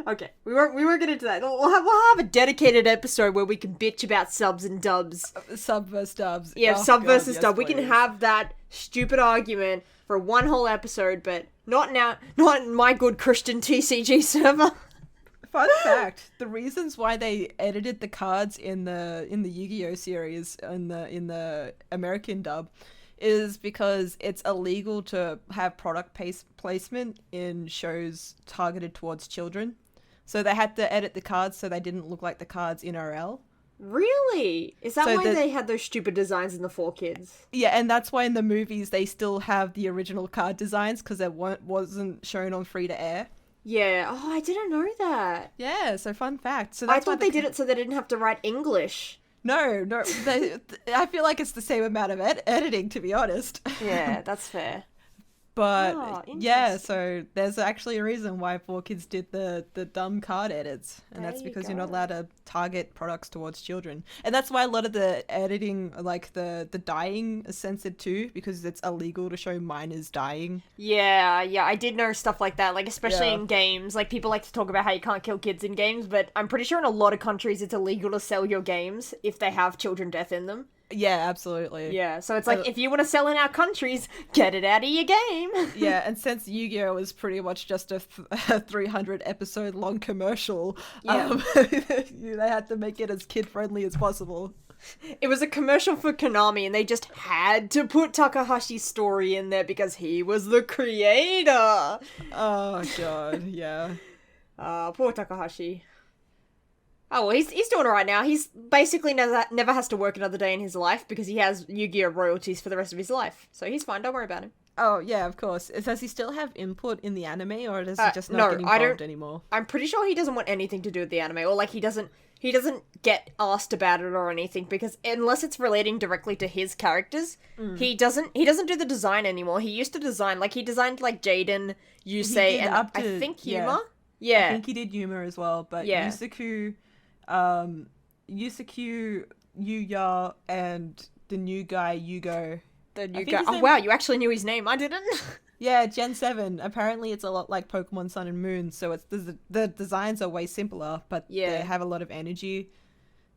Speaker 2: Okay, we won't get into that. We'll have a dedicated episode where we can bitch about subs and dubs.
Speaker 1: Sub versus dubs.
Speaker 2: Yeah,
Speaker 1: oh,
Speaker 2: sub
Speaker 1: God,
Speaker 2: versus
Speaker 1: yes,
Speaker 2: dub.
Speaker 1: please.
Speaker 2: We can have that stupid argument for one whole episode, but not now. Not in my good Christian TCG server.
Speaker 1: Fun fact: the reasons why they edited the cards in the Yu-Gi-Oh series in the American dub is because it's illegal to have product placement in shows targeted towards children. So they had to edit the cards so they didn't look like the cards in RL.
Speaker 2: Really? Is that why they had those stupid designs in the 4Kids?
Speaker 1: Yeah, and that's why in the movies they still have the original card designs because it wasn't shown on free to air.
Speaker 2: Yeah. Oh, I didn't know that.
Speaker 1: Yeah, so fun fact. So
Speaker 2: I thought they did it so they didn't have to write English.
Speaker 1: No, I feel like it's the same amount of editing, to be honest.
Speaker 2: Yeah, that's fair.
Speaker 1: But yeah, so there's actually a reason why 4Kids did the dumb card edits, and that's because you're not allowed to target products towards children. And that's why a lot of the editing, like the dyeing, is censored too, because it's illegal to show minors dying.
Speaker 2: Yeah, I did know stuff like that, like especially in games. Like people like to talk about how you can't kill kids in games, but I'm pretty sure in a lot of countries it's illegal to sell your games if they have children death in them.
Speaker 1: Yeah, absolutely.
Speaker 2: Yeah, so it's like, if you want to sell in our countries, get it out of your game.
Speaker 1: Yeah, and since Yu-Gi-Oh! Was pretty much just a 300 episode long commercial, they had to make it as kid-friendly as possible.
Speaker 2: It was a commercial for Konami, and they just had to put Takahashi's story in there because he was the creator.
Speaker 1: Oh, God, yeah.
Speaker 2: Poor Takahashi. Oh, well, he's doing alright now. He's basically never has to work another day in his life because he has Yu-Gi-Oh! Royalties for the rest of his life. So he's fine, don't worry about him.
Speaker 1: Oh, yeah, of course. Does he still have input in the anime, or does he just not get involved anymore?
Speaker 2: I'm pretty sure he doesn't want anything to do with the anime, or like he doesn't get asked about it or anything, because unless it's relating directly to his characters, he doesn't do the design anymore. He used to design, like he designed like Jaden, Yusei, and I think Yuma. Yeah.
Speaker 1: I think he did Yuma as well, but Yusaku, Yuya, and the new guy, Yugo.
Speaker 2: The new guy. Oh, wow, you actually knew his name. I didn't.
Speaker 1: Yeah, Gen 7. Apparently it's a lot like Pokemon Sun and Moon, so it's the designs are way simpler, but they have a lot of energy.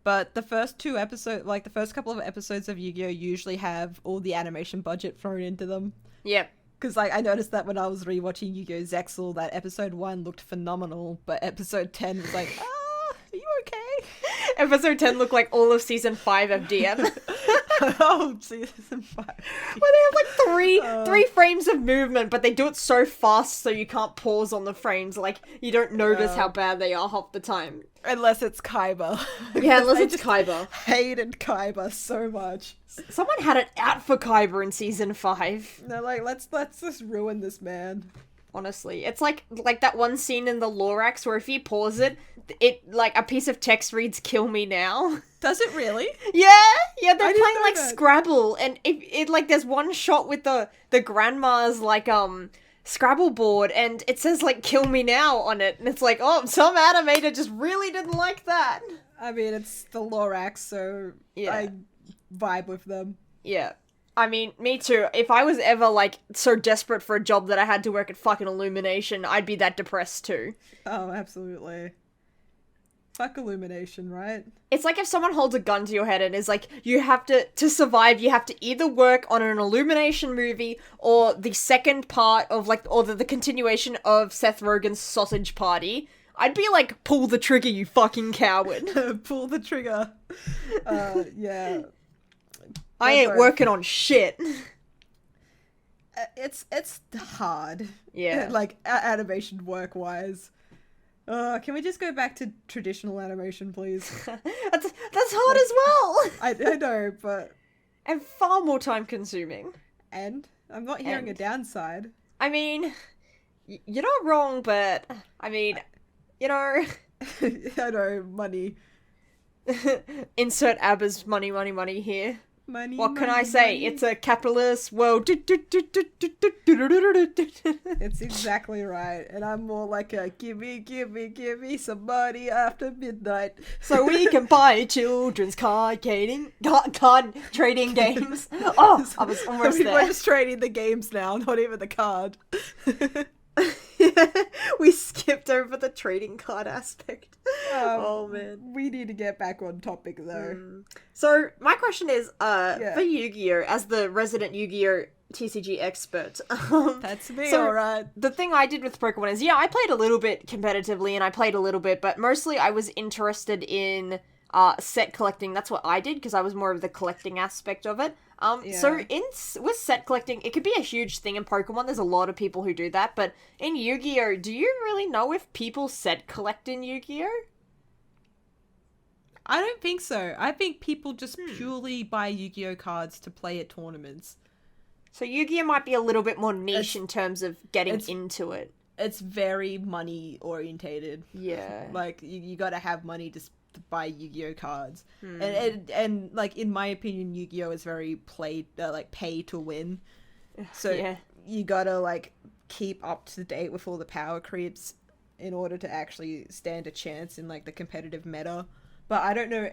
Speaker 1: But the first two episodes, like the first couple of episodes of Yu-Gi-Oh! Usually have all the animation budget thrown into them.
Speaker 2: Yep.
Speaker 1: Because like I noticed that when I was rewatching Yu-Gi-Oh! Zexal, that episode 1 looked phenomenal, but episode 10 was like, are you okay?
Speaker 2: Episode 10 looked like all of season 5 of DM.
Speaker 1: Oh, season 5.
Speaker 2: Where they have like three frames of movement, but they do it so fast so you can't pause on the frames. Like, you don't notice how bad they are half the time.
Speaker 1: Unless it's Kaiba.
Speaker 2: Yeah, unless it's Kaiba.
Speaker 1: Hated Kaiba so much.
Speaker 2: Someone had it out for Kaiba in season 5.
Speaker 1: They're like, let's just ruin this man.
Speaker 2: Honestly, it's like that one scene in the Lorax where if you pause it, like a piece of text reads "Kill me now."
Speaker 1: Does it really?
Speaker 2: Yeah, they're playing like that. Scrabble, and it like there's one shot with the grandma's like Scrabble board, and it says like "Kill me now" on it, and it's like, oh, some animator just really didn't like that.
Speaker 1: I mean, it's the Lorax, so I vibe with them.
Speaker 2: Yeah. I mean, me too. If I was ever, like, so desperate for a job that I had to work at fucking Illumination, I'd be that depressed too.
Speaker 1: Oh, absolutely. Fuck Illumination, right? It's
Speaker 2: like if someone holds a gun to your head and is like, you have to survive, you have to either work on an Illumination movie or the second part of, like, or the continuation of Seth Rogen's Sausage Party. I'd be like, pull the trigger, you fucking coward.
Speaker 1: Pull the trigger. Yeah.
Speaker 2: I ain't working on shit.
Speaker 1: It's hard.
Speaker 2: Yeah.
Speaker 1: Like, animation work-wise. Can we just go back to traditional animation, please?
Speaker 2: That's hard as well!
Speaker 1: I know, but...
Speaker 2: And far more time-consuming.
Speaker 1: And? I'm not hearing a downside.
Speaker 2: I mean, you're not wrong, but... I mean, you know...
Speaker 1: I know, money.
Speaker 2: Insert ABBA's money, money, money here.
Speaker 1: Money,
Speaker 2: what can
Speaker 1: money,
Speaker 2: I say?
Speaker 1: money.
Speaker 2: It's a capitalist world.
Speaker 1: It's exactly right. And I'm more like a give me some money after midnight.
Speaker 2: So we can buy children's card trading games. Oh, I was almost there.
Speaker 1: We're just trading the games now, not even the card.
Speaker 2: We skipped over the trading card aspect. Oh man,
Speaker 1: we need to get back on topic though.
Speaker 2: So my question is, for Yu-Gi-Oh, as the resident Yu-Gi-Oh TCG expert,
Speaker 1: that's me,
Speaker 2: so
Speaker 1: alright.
Speaker 2: The thing I did with Pokemon is, I played a little bit competitively, and I played a little bit, but mostly I was interested in set collecting. That's what I did, because I was more of the collecting aspect of it. So with set collecting, it could be a huge thing in Pokemon. There's a lot of people who do that, but in Yu-Gi-Oh, do you really know if people set collect in Yu-Gi-Oh?
Speaker 1: I don't think so. I think people just purely buy Yu-Gi-Oh cards to play at tournaments.
Speaker 2: So Yu-Gi-Oh might be a little bit more niche in terms of getting into it.
Speaker 1: It's very money orientated.
Speaker 2: Yeah.
Speaker 1: Like, you gotta have money to buy Yu-Gi-Oh cards. And like, in my opinion, Yu-Gi-Oh is very pay to win. So you gotta like keep up to date with all the power creeps in order to actually stand a chance in like the competitive meta. But I don't know,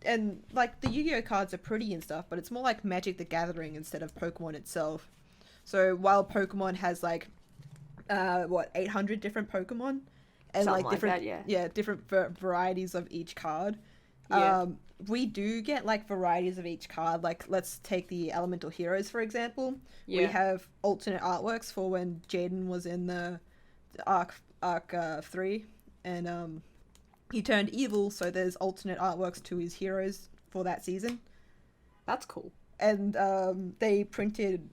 Speaker 1: and like the Yu-Gi-Oh cards are pretty and stuff, but it's more like Magic the Gathering instead of Pokemon itself. So while Pokemon has like 800 different Pokemon and
Speaker 2: something
Speaker 1: like different
Speaker 2: that,
Speaker 1: different varieties of each card. We do get like varieties of each card. Like, let's take the Elemental Heroes for example. We have alternate artworks for when Jaden was in the Arc 3 and he turned evil, so there's alternate artworks to his heroes for that season.
Speaker 2: That's cool.
Speaker 1: And they printed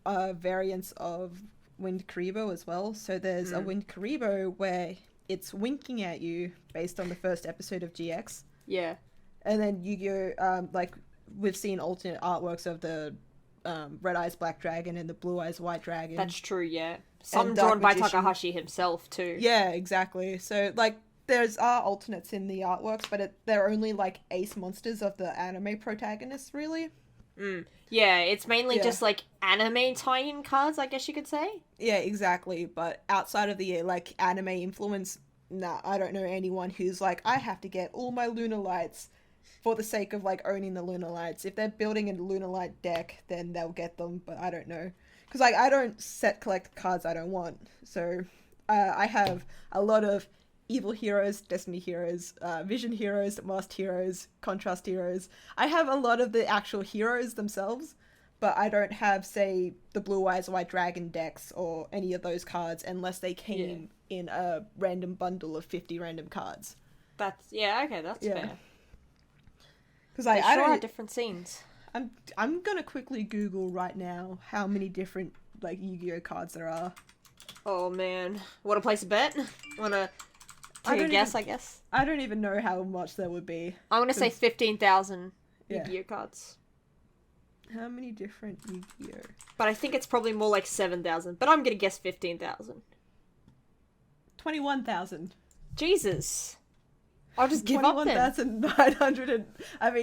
Speaker 1: variants of Wind Karibo as well. So there's a Wind Karibo where it's winking at you based on the first episode of GX.
Speaker 2: Yeah.
Speaker 1: And then Yu-Gi-Oh! Like, we've seen alternate artworks of the Red Eyes Black Dragon and the Blue Eyes White Dragon.
Speaker 2: That's true, yeah. Some drawn by Takahashi himself, too.
Speaker 1: Yeah, exactly. So, like, there's alternates in the artworks, but they're only, like, ace monsters of the anime protagonists, really.
Speaker 2: Yeah, it's mainly just, like, anime tie-in cards, I guess you could say.
Speaker 1: Yeah, exactly. But outside of the, like, anime influence, nah, I don't know anyone who's like, I have to get all my Lunar Lights for the sake of, like, owning the Lunar Lights. If they're building a Lunar Light deck, then they'll get them, but I don't know. Because, like, I don't set collect cards I don't want. So, I have a lot of Evil Heroes, Destiny Heroes, Vision Heroes, Masked Heroes, Contrast Heroes. I have a lot of the actual heroes themselves, but I don't have, say, the Blue Eyes White Dragon decks or any of those cards unless they came in a random bundle of 50 random cards.
Speaker 2: That's fair.
Speaker 1: Because I don't
Speaker 2: have different scenes.
Speaker 1: I'm gonna quickly Google right now how many different like Yu-Gi-Oh cards there are.
Speaker 2: Oh man, want to place a bet? Wanna take a guess? I guess
Speaker 1: I don't even know how much there would be.
Speaker 2: I'm gonna say 15,000 Yu-Gi-Oh cards.
Speaker 1: How many different Yu-Gi-Oh?
Speaker 2: But I think it's probably more like 7,000. But I'm gonna guess 15,000.
Speaker 1: 21,000.
Speaker 2: Jesus. I'll just give up then.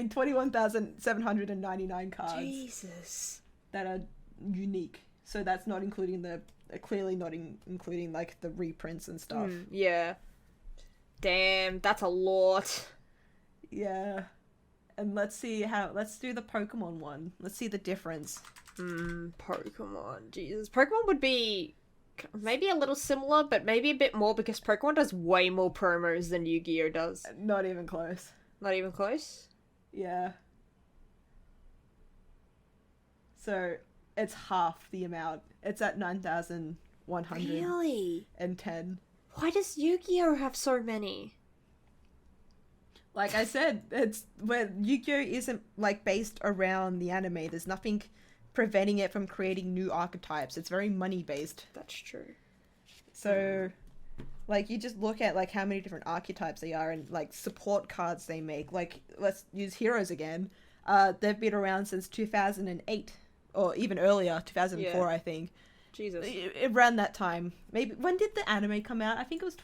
Speaker 1: 21,799 cards.
Speaker 2: Jesus.
Speaker 1: That are unique. So that's not including clearly not including like the reprints and stuff.
Speaker 2: Yeah. Damn, that's a lot.
Speaker 1: Yeah. And let's do the Pokemon one. Let's see the difference.
Speaker 2: Pokemon. Jesus. Pokemon would be maybe a little similar, but maybe a bit more because Pokemon does way more promos than Yu-Gi-Oh does.
Speaker 1: Not even close.
Speaker 2: Not even close?
Speaker 1: Yeah. So, it's half the amount. It's at 9,110.
Speaker 2: Really? Why does Yu-Gi-Oh have so many?
Speaker 1: Like I said, it's where Yu-Gi-Oh isn't like based around the anime. There's nothing preventing it from creating new archetypes. It's very money based.
Speaker 2: That's true.
Speaker 1: So, like, you just look at like how many different archetypes they are and like support cards they make. Like, let's use heroes again. They've been around since 2008 or even earlier, 2004, I think.
Speaker 2: Jesus.
Speaker 1: Around that time. Maybe when did the anime come out? I think it was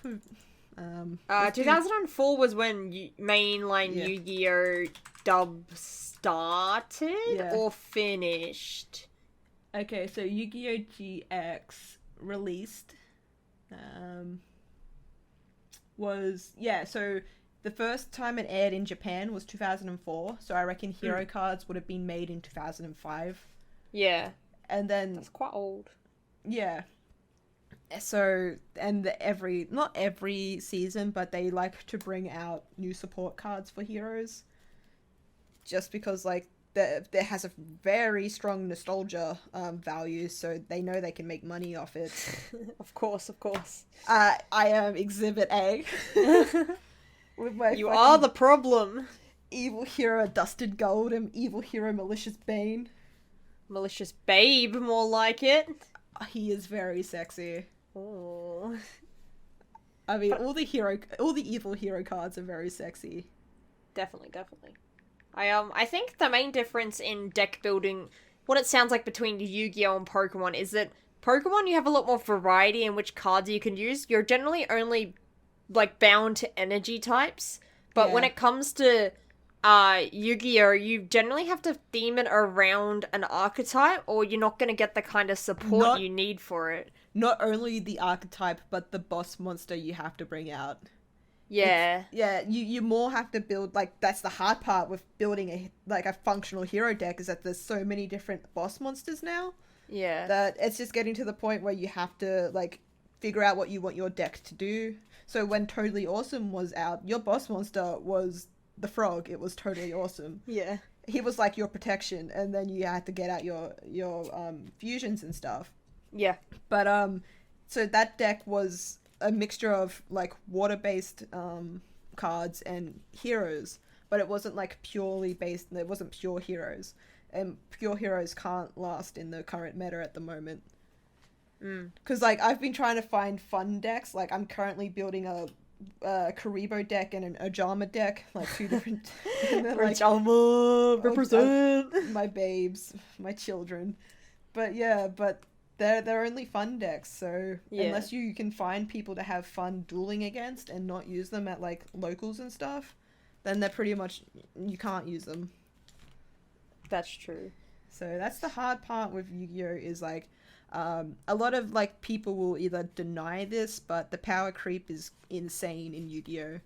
Speaker 1: Let's do-
Speaker 2: 2004 was when mainline
Speaker 1: Yeah.
Speaker 2: Yu-Gi-Oh! Dub started
Speaker 1: Yeah.
Speaker 2: or finished.
Speaker 1: Okay, so Yu-Gi-Oh! GX released so the first time it aired in Japan was 2004, so I reckon hero cards would have been made in 2005.
Speaker 2: Yeah.
Speaker 1: And then
Speaker 2: That's quite old.
Speaker 1: yeah. So not every season, but they like to bring out new support cards for heroes. Just because like there has a very strong nostalgia value, so they know they can make money off it.
Speaker 2: Of course.
Speaker 1: I am Exhibit A. With my
Speaker 2: You are the problem.
Speaker 1: evil hero Dusted Gold and evil hero Malicious Bane.
Speaker 2: Malicious Babe, more like it.
Speaker 1: He is very sexy.
Speaker 2: Oh.
Speaker 1: I mean, all the evil hero cards are very sexy.
Speaker 2: Definitely. I think the main difference in deck building, what it sounds like between Yu-Gi-Oh! And Pokemon, is that Pokemon you have a lot more variety in which cards you can use. You're generally only like bound to energy types, but when it comes to Yu-Gi-Oh! You generally have to theme it around an archetype, or you're not going to get the kind of support you need for it.
Speaker 1: Not only the archetype, but the boss monster you have to bring out.
Speaker 2: Yeah.
Speaker 1: You more have to build, like, that's the hard part with building a functional hero deck, is that there's so many different boss monsters now.
Speaker 2: Yeah.
Speaker 1: That it's just getting to the point where you have to, like, figure out what you want your deck to do. So when Totally Awesome was out, your boss monster was the frog. It was Totally Awesome.
Speaker 2: Yeah.
Speaker 1: He was like your protection, and then you had to get out your fusions and stuff.
Speaker 2: Yeah.
Speaker 1: But so that deck was a mixture of like water-based cards and heroes, but it wasn't like purely based. It wasn't pure heroes, and pure heroes can't last in the current meta at the moment. Because like I've been trying to find fun decks. Like I'm currently building a Karibo deck and an Ajama deck, like two different. And then, like,
Speaker 2: Ajama represent
Speaker 1: my babes, my children. But yeah, they're only fun decks. So unless you can find people to have fun dueling against and not use them at like locals and stuff, then they're pretty much you can't use them.
Speaker 2: That's true.
Speaker 1: So that's the hard part with Yu-Gi-Oh! Is like. A lot of like people will either deny this, but the power creep is insane in Yu-Gi-Oh!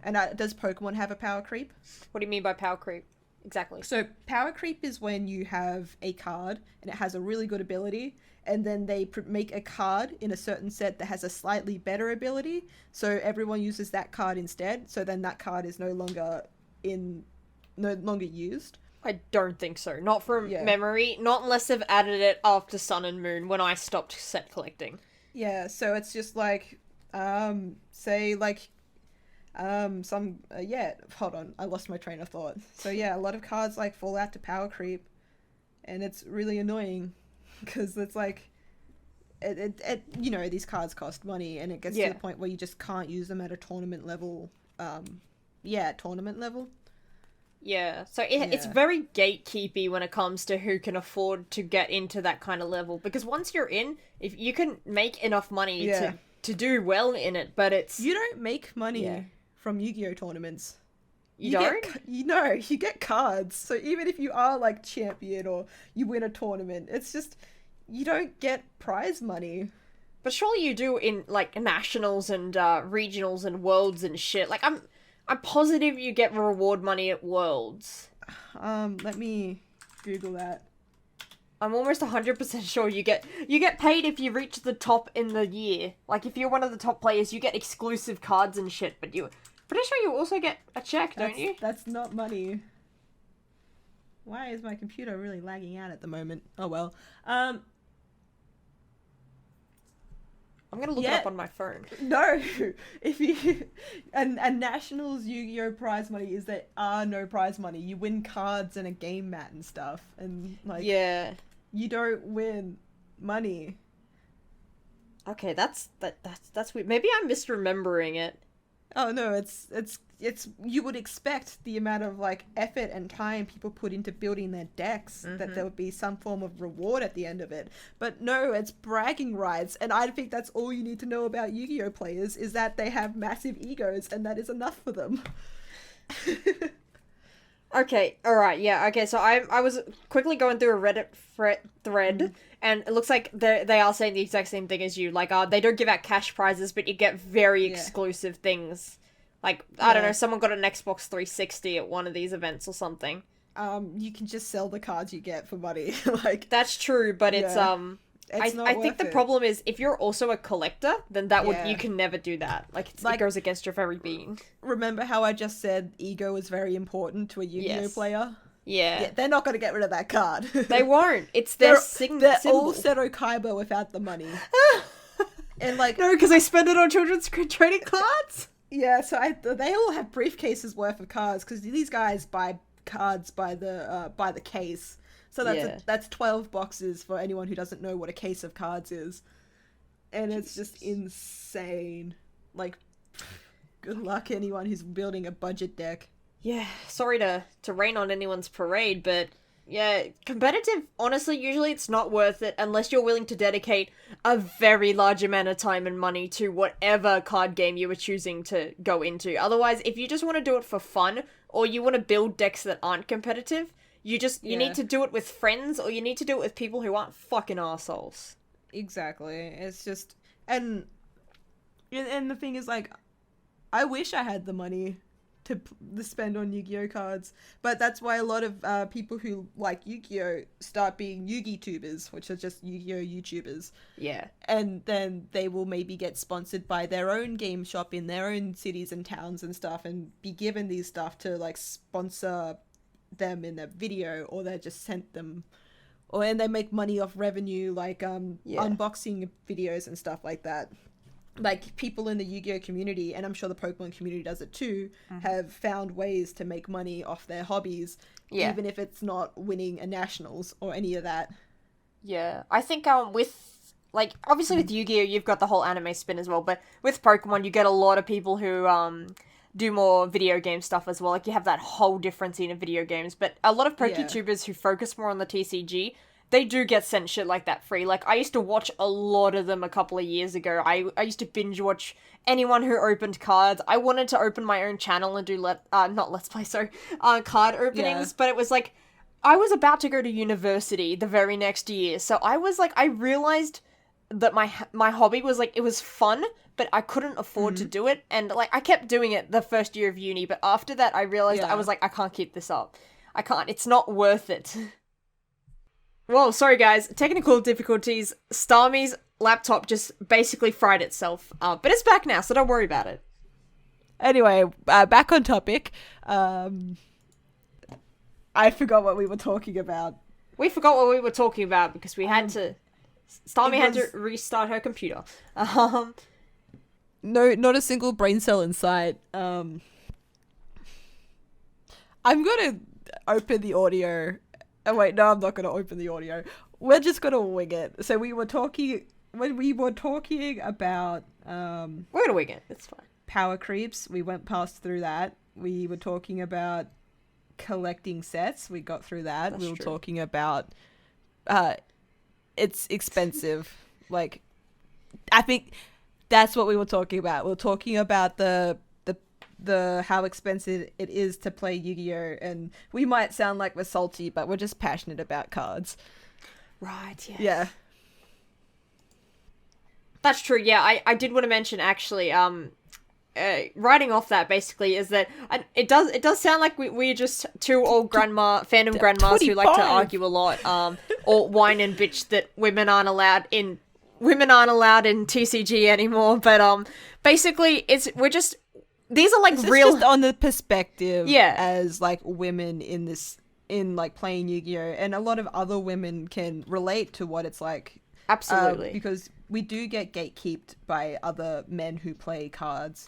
Speaker 1: And does Pokemon have a power creep?
Speaker 2: What do you mean by power creep? Exactly.
Speaker 1: So power creep is when you have a card and it has a really good ability, and then they make a card in a certain set that has a slightly better ability, so everyone uses that card instead, so then that card is no longer used.
Speaker 2: I don't think so. Not from memory. Not unless they've added it after Sun and Moon when I stopped set collecting.
Speaker 1: Yeah, so it's just like, say like, hold on, I lost my train of thought. So yeah, a lot of cards like fall out to power creep, and it's really annoying, because it's like, these cards cost money, and it gets to the point where you just can't use them at a tournament level. Tournament level.
Speaker 2: Yeah, so it's very gatekeepy when it comes to who can afford to get into that kind of level. Because once you're in, if you can make enough money to do well in it, but it's...
Speaker 1: You don't make money from Yu-Gi-Oh! Tournaments.
Speaker 2: You don't?
Speaker 1: You get cards. So even if you are, like, champion or you win a tournament, it's just... You don't get prize money.
Speaker 2: But surely you do in, like, nationals and regionals and worlds and shit. Like, I'm positive you get reward money at Worlds.
Speaker 1: Let me Google that.
Speaker 2: I'm almost 100% sure you get paid if you reach the top in the year. Like, if you're one of the top players, you get exclusive cards and shit, but pretty sure you also get a check, don't you?
Speaker 1: That's not money. Why is my computer really lagging out at the moment? Oh well.
Speaker 2: I'm gonna look it up on my phone.
Speaker 1: No, if you and Nationals Yu-Gi-Oh! Prize money is there are no prize money. You win cards and a game mat and stuff, and like you don't win money.
Speaker 2: Okay, that's weird. Maybe I'm misremembering it.
Speaker 1: Oh no, it's you would expect the amount of like effort and time people put into building their decks that there would be some form of reward at the end of it. But no, it's bragging rights, and I think that's all you need to know about Yu-Gi-Oh players is that they have massive egos, and that is enough for them.
Speaker 2: Okay, alright, yeah, okay, so I was quickly going through a Reddit thread, and it looks like they are saying the exact same thing as you. Like, they don't give out cash prizes, but you get very exclusive things. Like, I don't know, someone got an Xbox 360 at one of these events or something.
Speaker 1: You can just sell the cards you get for money. Like,
Speaker 2: that's true, but it's I think the problem is if you're also a collector, then that would you can never do that. Like, it goes against your very being.
Speaker 1: Remember how I just said ego is very important to a Yu-Gi-Oh player?
Speaker 2: Yeah.
Speaker 1: They're not going to get rid of that card.
Speaker 2: They won't. It's their symbol.
Speaker 1: They're all Seto Kaiba without the money. And like,
Speaker 2: no, because they spend it on children's trading cards.
Speaker 1: Yeah, so they all have briefcases worth of cards because these guys buy cards by the case. So that's 12 boxes for anyone who doesn't know what a case of cards is. And it's just insane. Like, good luck anyone who's building a budget deck.
Speaker 2: Yeah, sorry to rain on anyone's parade, but yeah, competitive, honestly, usually it's not worth it unless you're willing to dedicate a very large amount of time and money to whatever card game you were choosing to go into. Otherwise, if you just want to do it for fun, or you want to build decks that aren't competitive, you need to do it with friends, or you need to do it with people who aren't fucking assholes.
Speaker 1: Exactly. It's just... And the thing is, like, I wish I had the money to spend on Yu-Gi-Oh cards, but that's why a lot of people who like Yu-Gi-Oh start being Yugi-tubers, which are just Yu-Gi-Oh YouTubers.
Speaker 2: Yeah.
Speaker 1: And then they will maybe get sponsored by their own game shop in their own cities and towns and stuff, and be given these stuff to like sponsor them in their video, or they just sent them, and they make money off revenue, like unboxing videos and stuff like that. Like, people in the Yu-Gi-Oh community, and I'm sure the Pokemon community does it too, have found ways to make money off their hobbies, even if it's not winning a nationals or any of that.
Speaker 2: Yeah, I think with, like, obviously with Yu-Gi-Oh you've got the whole anime spin as well, but with Pokemon you get a lot of people who do more video game stuff as well. Like, you have that whole different scene of video games, but a lot of PokeTubers who focus more on the TCG, they do get sent shit like that free. Like, I used to watch a lot of them a couple of years ago. I used to binge watch anyone who opened cards. I wanted to open my own channel and do card openings, but it was like, I was about to go to university the very next year, so I was like, I realized that my hobby was like, it was fun, but I couldn't afford to do it, and like, I kept doing it the first year of uni, but after that I realized I was like, I can't keep this up. I can't. It's not worth it. Whoa, sorry guys, technical difficulties. STARMIE's laptop just basically fried itself, but it's back now, so don't worry about it.
Speaker 1: Anyway, back on topic. I forgot what we were talking about.
Speaker 2: We forgot what we were talking about because we had to... STARMIE had to restart her computer.
Speaker 1: No, not a single brain cell in sight. I'm gonna open the audio. Oh wait, no, I'm not gonna open the audio. We're just gonna wing it. So we were talking about
Speaker 2: we're gonna wing it. It's fine.
Speaker 1: Power creeps. We went through that. We were talking about collecting sets. We got through that.
Speaker 2: That's
Speaker 1: we were
Speaker 2: true.
Speaker 1: talking about it's expensive. Like, I think that's what we were talking about. We were talking about the how expensive it is to play Yu-Gi-Oh, and we might sound like we're salty, but we're just passionate about cards.
Speaker 2: Right, yes.
Speaker 1: Yeah.
Speaker 2: That's true, yeah. I did want to mention, actually, writing off that, basically, is that it does sound like we're just two old fandom grandmas who like to argue a lot, or whine and bitch that women aren't allowed in TCG anymore, but basically these are like real
Speaker 1: just on the perspective as like women in like playing Yu-Gi-Oh, and a lot of other women can relate to what it's like.
Speaker 2: Absolutely.
Speaker 1: Because we do get gatekeeped by other men who play cards,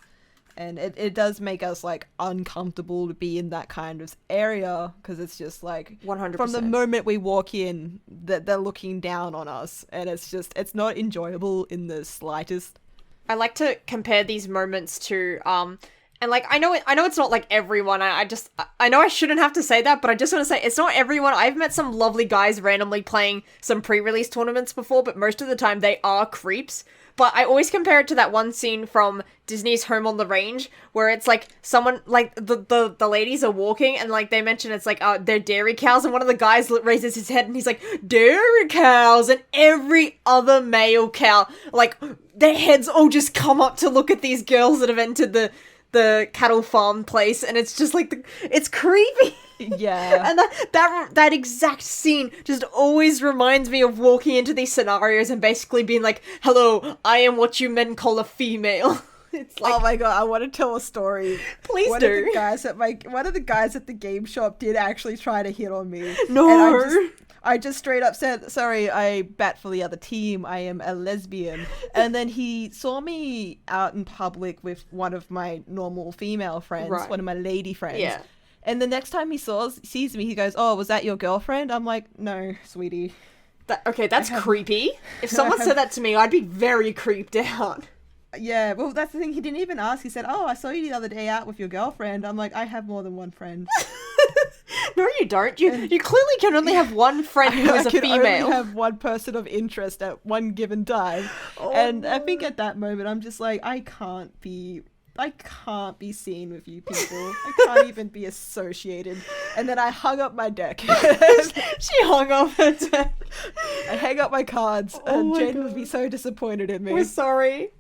Speaker 1: and it does make us like uncomfortable to be in that kind of area, because it's just like
Speaker 2: 100%.
Speaker 1: From the moment we walk in that they're looking down on us, and it's not enjoyable in the slightest.
Speaker 2: I like to compare these moments to and like I know it's not like everyone. I know I shouldn't have to say that, but I just want to say it's not everyone. I've met some lovely guys randomly playing some pre-release tournaments before, but most of the time they are creeps. But I always compare it to that one scene from Disney's Home on the Range, where it's like someone, like, the ladies are walking, and like they mention it's like, they're dairy cows, and one of the guys raises his head and he's like, dairy cows, and every other male cow, like, their heads all just come up to look at these girls that have entered the cattle farm place, and it's just like, it's creepy.
Speaker 1: Yeah.
Speaker 2: And that exact scene just always reminds me of walking into these scenarios and basically being like, hello, I am what you men call a female. It's like,
Speaker 1: oh my god, I want to tell a story.
Speaker 2: Please
Speaker 1: one
Speaker 2: do.
Speaker 1: One of the guys at the game shop did actually try to hit on me.
Speaker 2: No.
Speaker 1: And I just straight up said, sorry, I bat for the other team. I am a lesbian. And then he saw me out in public with one of my normal female friends,
Speaker 2: right.
Speaker 1: one of my lady friends.
Speaker 2: Yeah.
Speaker 1: And the next time he sees me, he goes, oh, was that your girlfriend? I'm like, no, sweetie.
Speaker 2: That's creepy. If someone said that to me, I'd be very creeped out.
Speaker 1: Yeah, well, that's the thing. He didn't even ask. He said, oh, I saw you the other day out with your girlfriend. I'm like, I have more than one friend.
Speaker 2: No, you don't. You clearly can only have one friend who is a female. I can
Speaker 1: only have one person of interest at one given time. Oh, and I think at that moment, I'm just like, I can't be seen with you people. I can't even be associated. And then I hung up my deck.
Speaker 2: She hung up her deck.
Speaker 1: I hang up my cards, and Jen would be so disappointed in me.
Speaker 2: We're sorry.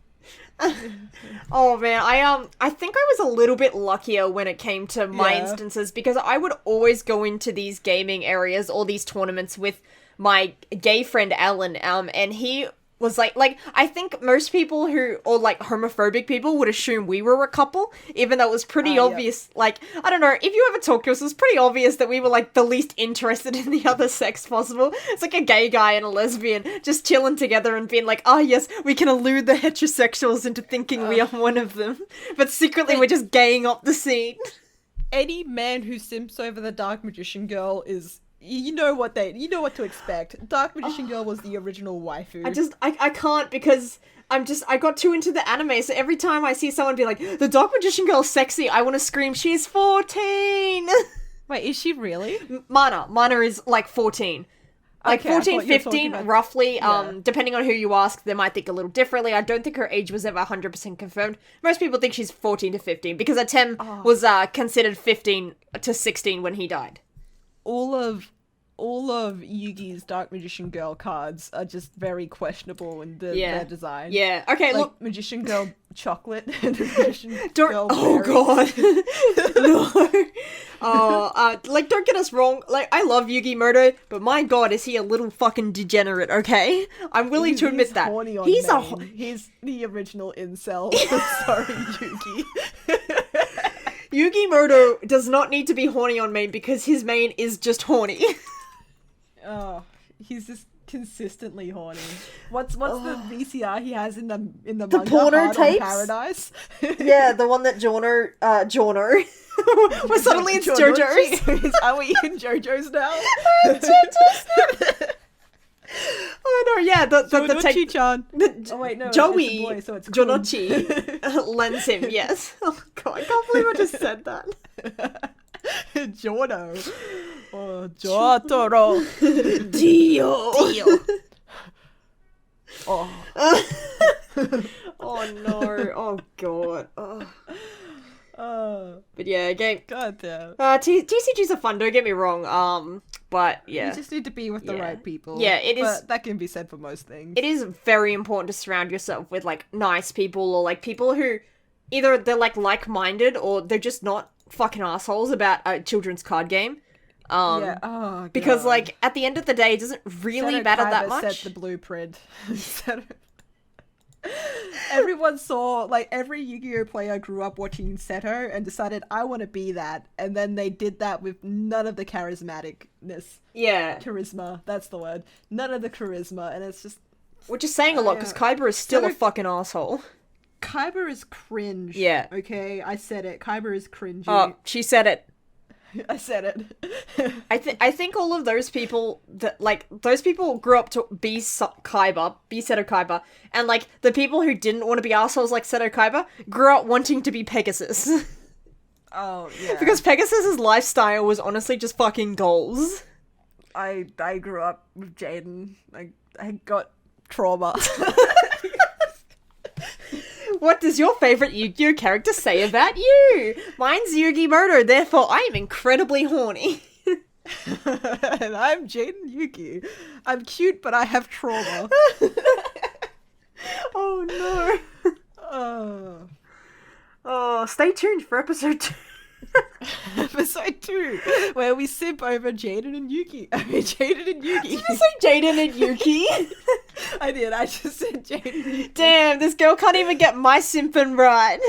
Speaker 2: Oh man, I think I was a little bit luckier when it came to my instances, because I would always go into these gaming areas or these tournaments with my gay friend Alan, and he was like I think most people or like homophobic people would assume we were a couple, even though it was pretty obvious. Yeah. Like, I don't know, if you ever talk to us, it was pretty obvious that we were like the least interested in the other sex possible. It's like a gay guy and a lesbian just chilling together and being like, oh yes, we can elude the heterosexuals into thinking we are one of them, but secretly we're just gaying up the scene.
Speaker 1: Any man who simps over the Dark Magician Girl is... You know what to expect. Dark Magician Girl was the original waifu.
Speaker 2: I can't, because I got too into the anime, so every time I see someone be like, the Dark Magician Girl's sexy, I want to scream, she's 14!
Speaker 1: Wait, is she really?
Speaker 2: Mana is like 14. Like, okay, 14, 15, roughly, depending on who you ask, they might think a little differently. I don't think her age was ever 100% confirmed. Most people think she's 14 to 15, because Atem was considered 15 to 16 when he died.
Speaker 1: All of Yugi's Dark Magician Girl cards are just very questionable in their design.
Speaker 2: Yeah. Okay,
Speaker 1: like,
Speaker 2: look.
Speaker 1: Magician Girl chocolate and Magician Girl
Speaker 2: oh god. No. Like, don't get us wrong. Like, I love Yugi but my god, is he a little fucking degenerate, okay? I'm willing to admit that.
Speaker 1: He's the original incel. Sorry, Yugi.
Speaker 2: Yugi does not need to be horny on main because his main is just horny.
Speaker 1: Oh, he's just consistently horny. What's the VCR he has in the manga,
Speaker 2: porno tapes?
Speaker 1: Paradise?
Speaker 2: Yeah, the one that Jono. Well, suddenly it's JoJo's.
Speaker 1: Are we in JoJo's now?
Speaker 2: Oh no, yeah, the
Speaker 1: Jonochi-chan. Oh wait, no,
Speaker 2: Joey,
Speaker 1: it's a boy, so it's
Speaker 2: Jonochi lends him, yes. Oh god, I can't believe I just said that.
Speaker 1: Jono. Oh, Jotaro.
Speaker 2: Dio.
Speaker 1: Oh.
Speaker 2: Oh no, oh god. But yeah, game.
Speaker 1: God damn.
Speaker 2: TCGs are fun, don't get me wrong. But yeah.
Speaker 1: You just need to be with the right people.
Speaker 2: Yeah, it is.
Speaker 1: But that can be said for most things.
Speaker 2: It is very important to surround yourself with like nice people, or like people who either they're like-minded or they're just not fucking assholes about a children's card game.
Speaker 1: Yeah. Oh, God.
Speaker 2: Because like at the end of the day, it doesn't really matter that much.
Speaker 1: Set the blueprint. Everyone saw, like, every Yu-Gi-Oh player grew up watching Seto and decided, I want to be that. And then they did that with none of the charismaticness.
Speaker 2: Yeah.
Speaker 1: Charisma, that's the word. None of the charisma, and it's just...
Speaker 2: Which is saying a lot, because Kaiba is still a fucking asshole.
Speaker 1: Kaiba is cringe.
Speaker 2: Yeah.
Speaker 1: Okay, I said it. Kaiba is cringy.
Speaker 2: Oh, she said it.
Speaker 1: I said it.
Speaker 2: I think all of those people that those people grew up to be Seto Kaiba, and like the people who didn't want to be assholes like Seto Kaiba grew up wanting to be Pegasus.
Speaker 1: Oh yeah.
Speaker 2: Because Pegasus's lifestyle was honestly just fucking goals.
Speaker 1: I grew up with Jaden. I got trauma.
Speaker 2: What does your favorite Yu-Gi-Oh character say about you? Mine's Yugi-Moto, therefore I am incredibly horny.
Speaker 1: And I'm Jaden Yuki. I'm cute, but I have trauma.
Speaker 2: Oh no. Oh, stay tuned for episode 2.
Speaker 1: Episode 2, where we simp over Jaden and Yuki. I mean, Jaden and Yuki.
Speaker 2: Did you say Jaden and Yuki?
Speaker 1: I did. I just said Jaden and Yuki.
Speaker 2: Damn, this girl can't even get my simping right.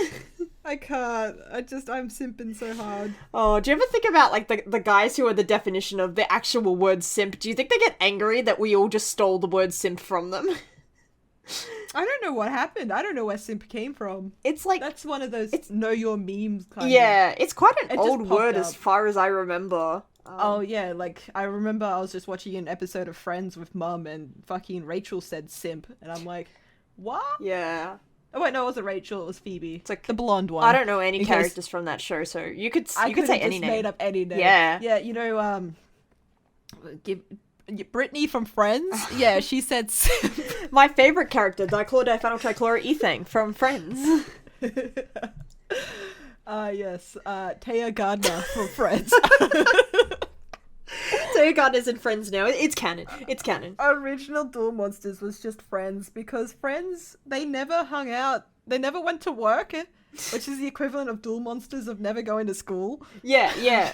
Speaker 1: I can't. I'm simping so hard.
Speaker 2: Oh, do you ever think about, like, the guys who are the definition of the actual word simp? Do you think they get angry that we all just stole the word simp from them?
Speaker 1: I don't know what happened. I don't know where simp came from.
Speaker 2: It's like...
Speaker 1: That's one of those know your memes kind of.
Speaker 2: Yeah, it's quite an
Speaker 1: It just
Speaker 2: old word
Speaker 1: popped
Speaker 2: as
Speaker 1: up.
Speaker 2: far as I remember.
Speaker 1: Oh yeah, like I remember I was just watching an episode of Friends with Mum and fucking Rachel said simp and I'm like, what?
Speaker 2: Yeah.
Speaker 1: Oh wait, no, it wasn't Rachel, it was Phoebe.
Speaker 2: It's like
Speaker 1: the blonde one.
Speaker 2: I don't know any
Speaker 1: Because
Speaker 2: characters from that show, so you could
Speaker 1: I
Speaker 2: say any
Speaker 1: just
Speaker 2: name.
Speaker 1: made up any name.
Speaker 2: Yeah.
Speaker 1: Yeah, you know, Brittany from Friends? Yeah, she said simp.
Speaker 2: My favorite character, Diphenol Trichloro Ethane from Friends.
Speaker 1: Yes, Taya Gardner from Friends.
Speaker 2: So God is in Friends now. It's canon. It's canon.
Speaker 1: Original Duel Monsters was just Friends because Friends, they never hung out. They never went to work, which is the equivalent of Duel Monsters of never going to school.
Speaker 2: Yeah, yeah.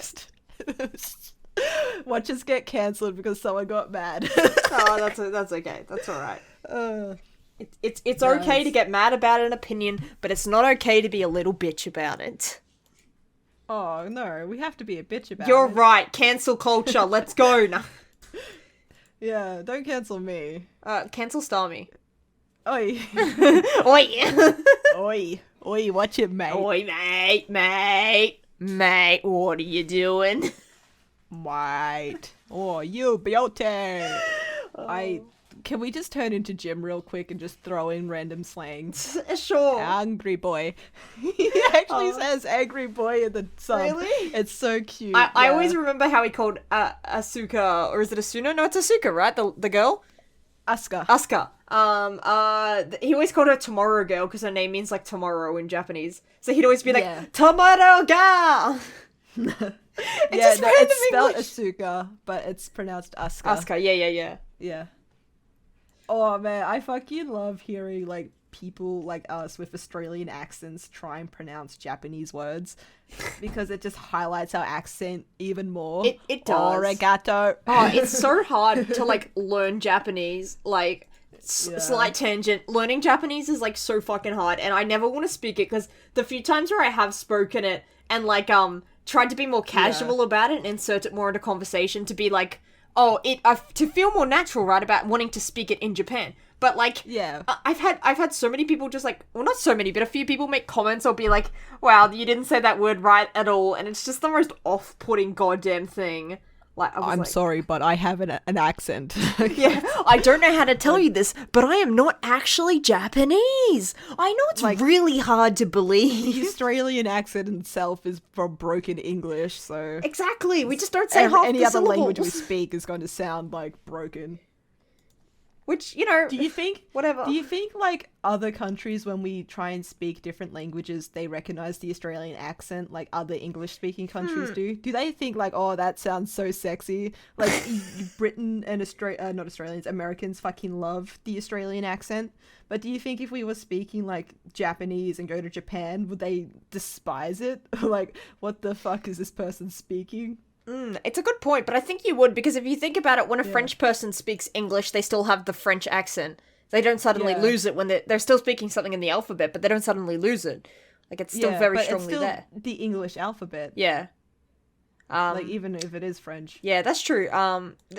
Speaker 1: Watches get cancelled because someone got mad.
Speaker 2: Oh, that's okay. That's all right. It's okay to get mad about an opinion, but it's not okay to be a little bitch about it.
Speaker 1: Oh no, we have to be a bitch about
Speaker 2: You're
Speaker 1: it.
Speaker 2: right. Cancel culture. Let's go. No.
Speaker 1: Yeah, don't cancel me.
Speaker 2: Cancel Starmie.
Speaker 1: Oi.
Speaker 2: Oi.
Speaker 1: Oi. Oi, watch it, mate.
Speaker 2: Oi, mate, what are you doing?
Speaker 1: Mate. Oh, you beauty. Can we just turn into Jim real quick and just throw in random slangs?
Speaker 2: Sure.
Speaker 1: Angry boy. He actually says angry boy in the song.
Speaker 2: Really?
Speaker 1: It's so cute.
Speaker 2: I always remember how he called Asuka, or is it Asuna? No, it's Asuka, right? The girl?
Speaker 1: Asuka.
Speaker 2: He always called her Tomorrow Girl because her name means like tomorrow in Japanese. So he'd always be like,
Speaker 1: Yeah.
Speaker 2: Tomorrow Girl!
Speaker 1: Yeah, no, it's spelled Asuka, but it's pronounced Asuka.
Speaker 2: Asuka, yeah.
Speaker 1: Yeah. Oh man, I fucking love hearing like people like us with Australian accents try and pronounce Japanese words because it just highlights our accent even more.
Speaker 2: It does.
Speaker 1: Arigato.
Speaker 2: Oh, it's so hard to like learn Japanese. Like, slight tangent. Learning Japanese is like so fucking hard, and I never want to speak it because the few times where I have spoken it and like tried to be more casual about it and insert it more into conversation to be like, to feel more natural, right, about wanting to speak it in Japan. But like, I've had so many people just like, well, not so many, but a few people make comments or be like, wow, you didn't say that word right at all, and it's just the most off-putting goddamn thing. Like,
Speaker 1: I'm sorry, but I have an accent.
Speaker 2: Yeah, I don't know how to tell you this, but I am not actually Japanese. I know it's like, really hard to believe.
Speaker 1: The Australian accent itself is from broken English, so
Speaker 2: exactly. We just don't say half
Speaker 1: any
Speaker 2: the
Speaker 1: other
Speaker 2: syllables.
Speaker 1: language we speak is going to sound like broken.
Speaker 2: Which, you know,
Speaker 1: do you think
Speaker 2: whatever?
Speaker 1: Do you think like other countries, when we try and speak different languages, they recognize the Australian accent like other English-speaking countries do? Do they think like, oh, that sounds so sexy? Like Britain and not Australians, Americans fucking love the Australian accent. But do you think if we were speaking like Japanese and go to Japan, would they despise it? Like, what the fuck is this person speaking?
Speaker 2: It's a good point, but I think you would, because if you think about it, when a French person speaks English, they still have the French accent. They don't suddenly lose it when they're still speaking something in the alphabet, but they don't suddenly lose it. Like, it's still very
Speaker 1: but
Speaker 2: strongly
Speaker 1: it's still
Speaker 2: there.
Speaker 1: The English alphabet.
Speaker 2: Yeah.
Speaker 1: Like, even if it is French.
Speaker 2: Yeah, that's true.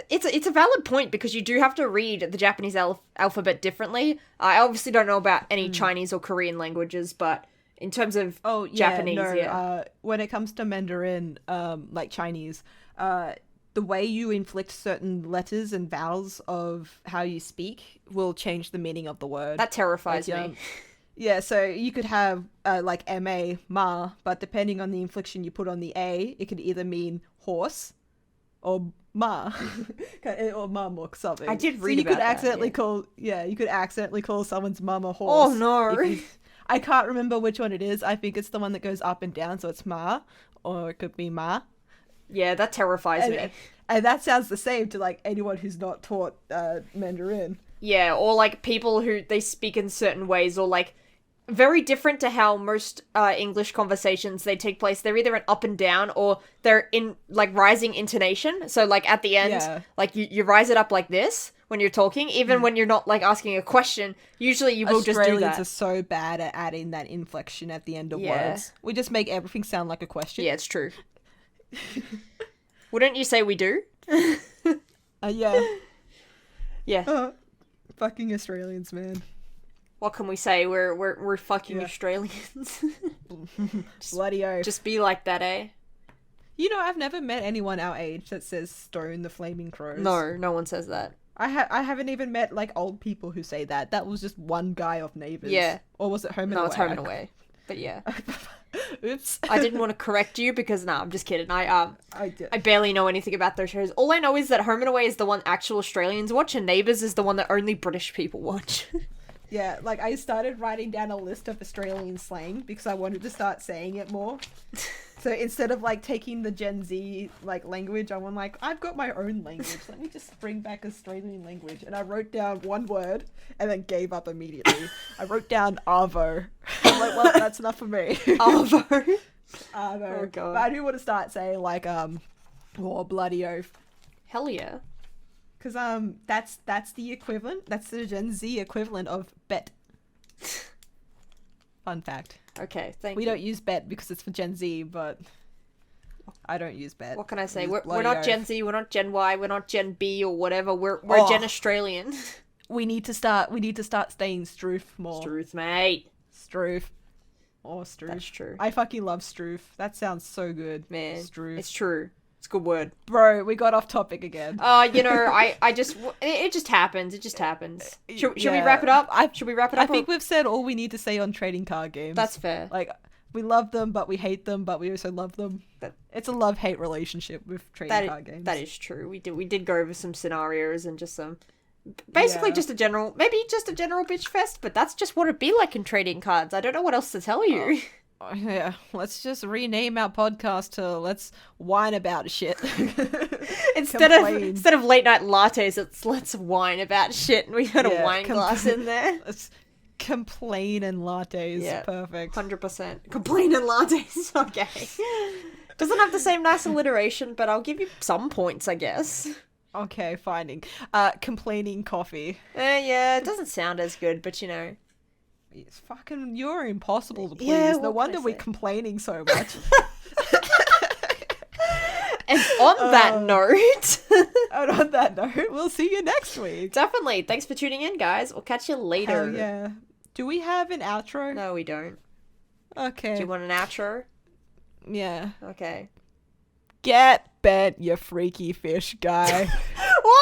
Speaker 2: It's a valid point, because you do have to read the Japanese alphabet differently. I obviously don't know about any Chinese or Korean languages, but in terms of
Speaker 1: Oh, yeah,
Speaker 2: Japanese.
Speaker 1: no,
Speaker 2: Yeah.
Speaker 1: when it comes to Mandarin, like Chinese, the way you inflict certain letters and vowels of how you speak will change the meaning of the word.
Speaker 2: That terrifies
Speaker 1: Like,
Speaker 2: me.
Speaker 1: Yeah, so you could have like M-A, ma, but depending on the inflection you put on the A, it could either mean horse or ma, or mum or something.
Speaker 2: I did
Speaker 1: So
Speaker 2: read
Speaker 1: you could
Speaker 2: about that,
Speaker 1: accidentally
Speaker 2: yeah.
Speaker 1: call, you could accidentally call someone's mum a horse.
Speaker 2: Oh no.
Speaker 1: I can't remember which one it is. I think it's the one that goes up and down, so it's ma, or it could be ma.
Speaker 2: Yeah, that terrifies me.
Speaker 1: And that sounds the same to like anyone who's not taught Mandarin.
Speaker 2: Yeah, or like people who they speak in certain ways, or like very different to how most English conversations they take place. They're either an up and down, or they're in like rising intonation. So like at the end,
Speaker 1: Yeah.
Speaker 2: like you rise it up like this when you're talking, even when you're not like asking a question. Usually you will just do
Speaker 1: Australians
Speaker 2: that.
Speaker 1: are so bad at adding that inflection at the end of
Speaker 2: Yeah.
Speaker 1: words. We just make everything sound like a question.
Speaker 2: Yeah, it's true. Wouldn't you say we do?
Speaker 1: Yeah.
Speaker 2: Yeah.
Speaker 1: Fucking Australians, man.
Speaker 2: What can we say? We're fucking
Speaker 1: Yeah.
Speaker 2: Australians.
Speaker 1: Bloody oath.
Speaker 2: Just be like that, eh?
Speaker 1: You know, I've never met anyone our age that says "Stone the Flaming Crows."
Speaker 2: No one says that.
Speaker 1: I haven't even met like old people who say that. That was just one guy of Neighbours.
Speaker 2: Yeah.
Speaker 1: Or was it Home and
Speaker 2: No,
Speaker 1: Away?
Speaker 2: it's Home and Away. But yeah.
Speaker 1: Oops.
Speaker 2: I didn't want to correct you because I'm just kidding.
Speaker 1: I did.
Speaker 2: I barely know anything about those shows. All I know is that Home and Away is the one actual Australians watch, and Neighbours is the one that only British people watch.
Speaker 1: Yeah, like I started writing down a list of Australian slang because I wanted to start saying it more. So instead of like taking the Gen Z like language, I went like, I've got my own language. Let me just bring back Australian language. And I wrote down one word and then gave up immediately. I wrote down Arvo. I'm like, well, that's enough for me.
Speaker 2: Arvo.
Speaker 1: Arvo.
Speaker 2: Oh, God.
Speaker 1: But I do want to start saying like bloody oath.
Speaker 2: Hell yeah.
Speaker 1: Because that's the equivalent. That's the Gen Z equivalent of bet. Fun fact.
Speaker 2: Okay, thank
Speaker 1: We
Speaker 2: you.
Speaker 1: don't use bet because it's for Gen Z, but I don't use bet.
Speaker 2: What can I say?
Speaker 1: Use
Speaker 2: We're
Speaker 1: bloody
Speaker 2: not
Speaker 1: oath.
Speaker 2: Gen Z, we're not Gen Y, we're not Gen B or whatever. We're
Speaker 1: Oh.
Speaker 2: Gen Australian.
Speaker 1: We need to start staying Stroof more.
Speaker 2: Truth, mate.
Speaker 1: Stroof. Oh, Stroof.
Speaker 2: That's true.
Speaker 1: I fucking love Stroof. That sounds so good.
Speaker 2: Man,
Speaker 1: Stroof.
Speaker 2: it's true. It's a good word.
Speaker 1: Bro, we got off topic again.
Speaker 2: You know, I just, it just happens. It just happens. Should we
Speaker 1: Yeah.
Speaker 2: wrap it up? Should we wrap it
Speaker 1: I
Speaker 2: up?
Speaker 1: think we've said all we need to say on trading card games.
Speaker 2: That's fair.
Speaker 1: Like, we love them, but we hate them, but we also love them. It's a love-hate relationship with trading card games.
Speaker 2: That is true. We did go over some scenarios and just some, basically
Speaker 1: Yeah.
Speaker 2: just maybe just a general bitch fest, but that's just what it'd be like in trading cards. I don't know what else to tell you.
Speaker 1: Oh, yeah, let's just rename our podcast to "Let's Whine About Shit."
Speaker 2: Instead
Speaker 1: Complain.
Speaker 2: of late night lattes, it's let's whine about shit, and we got a
Speaker 1: Yeah,
Speaker 2: wine glass in there.
Speaker 1: Let's complain and lattes.
Speaker 2: Yeah.
Speaker 1: Perfect.
Speaker 2: 100%. Complain and lattes. Okay. Doesn't have the same nice alliteration, but I'll give you some points, I guess.
Speaker 1: Okay, finding. Complaining coffee.
Speaker 2: Yeah, it doesn't sound as good, but you know.
Speaker 1: It's fucking, you're impossible to please.
Speaker 2: Yeah,
Speaker 1: No
Speaker 2: what can
Speaker 1: wonder
Speaker 2: I
Speaker 1: we're
Speaker 2: say?
Speaker 1: complaining so much.
Speaker 2: And on that note,
Speaker 1: And on that note, we'll see you next week.
Speaker 2: definitely. Thanks for tuning in, guys. We'll catch you later.
Speaker 1: Hell yeah. Do we have an outro?
Speaker 2: No, we don't.
Speaker 1: Okay.
Speaker 2: Do you want an outro?
Speaker 1: Yeah.
Speaker 2: Okay.
Speaker 1: Get bent, you freaky fish guy.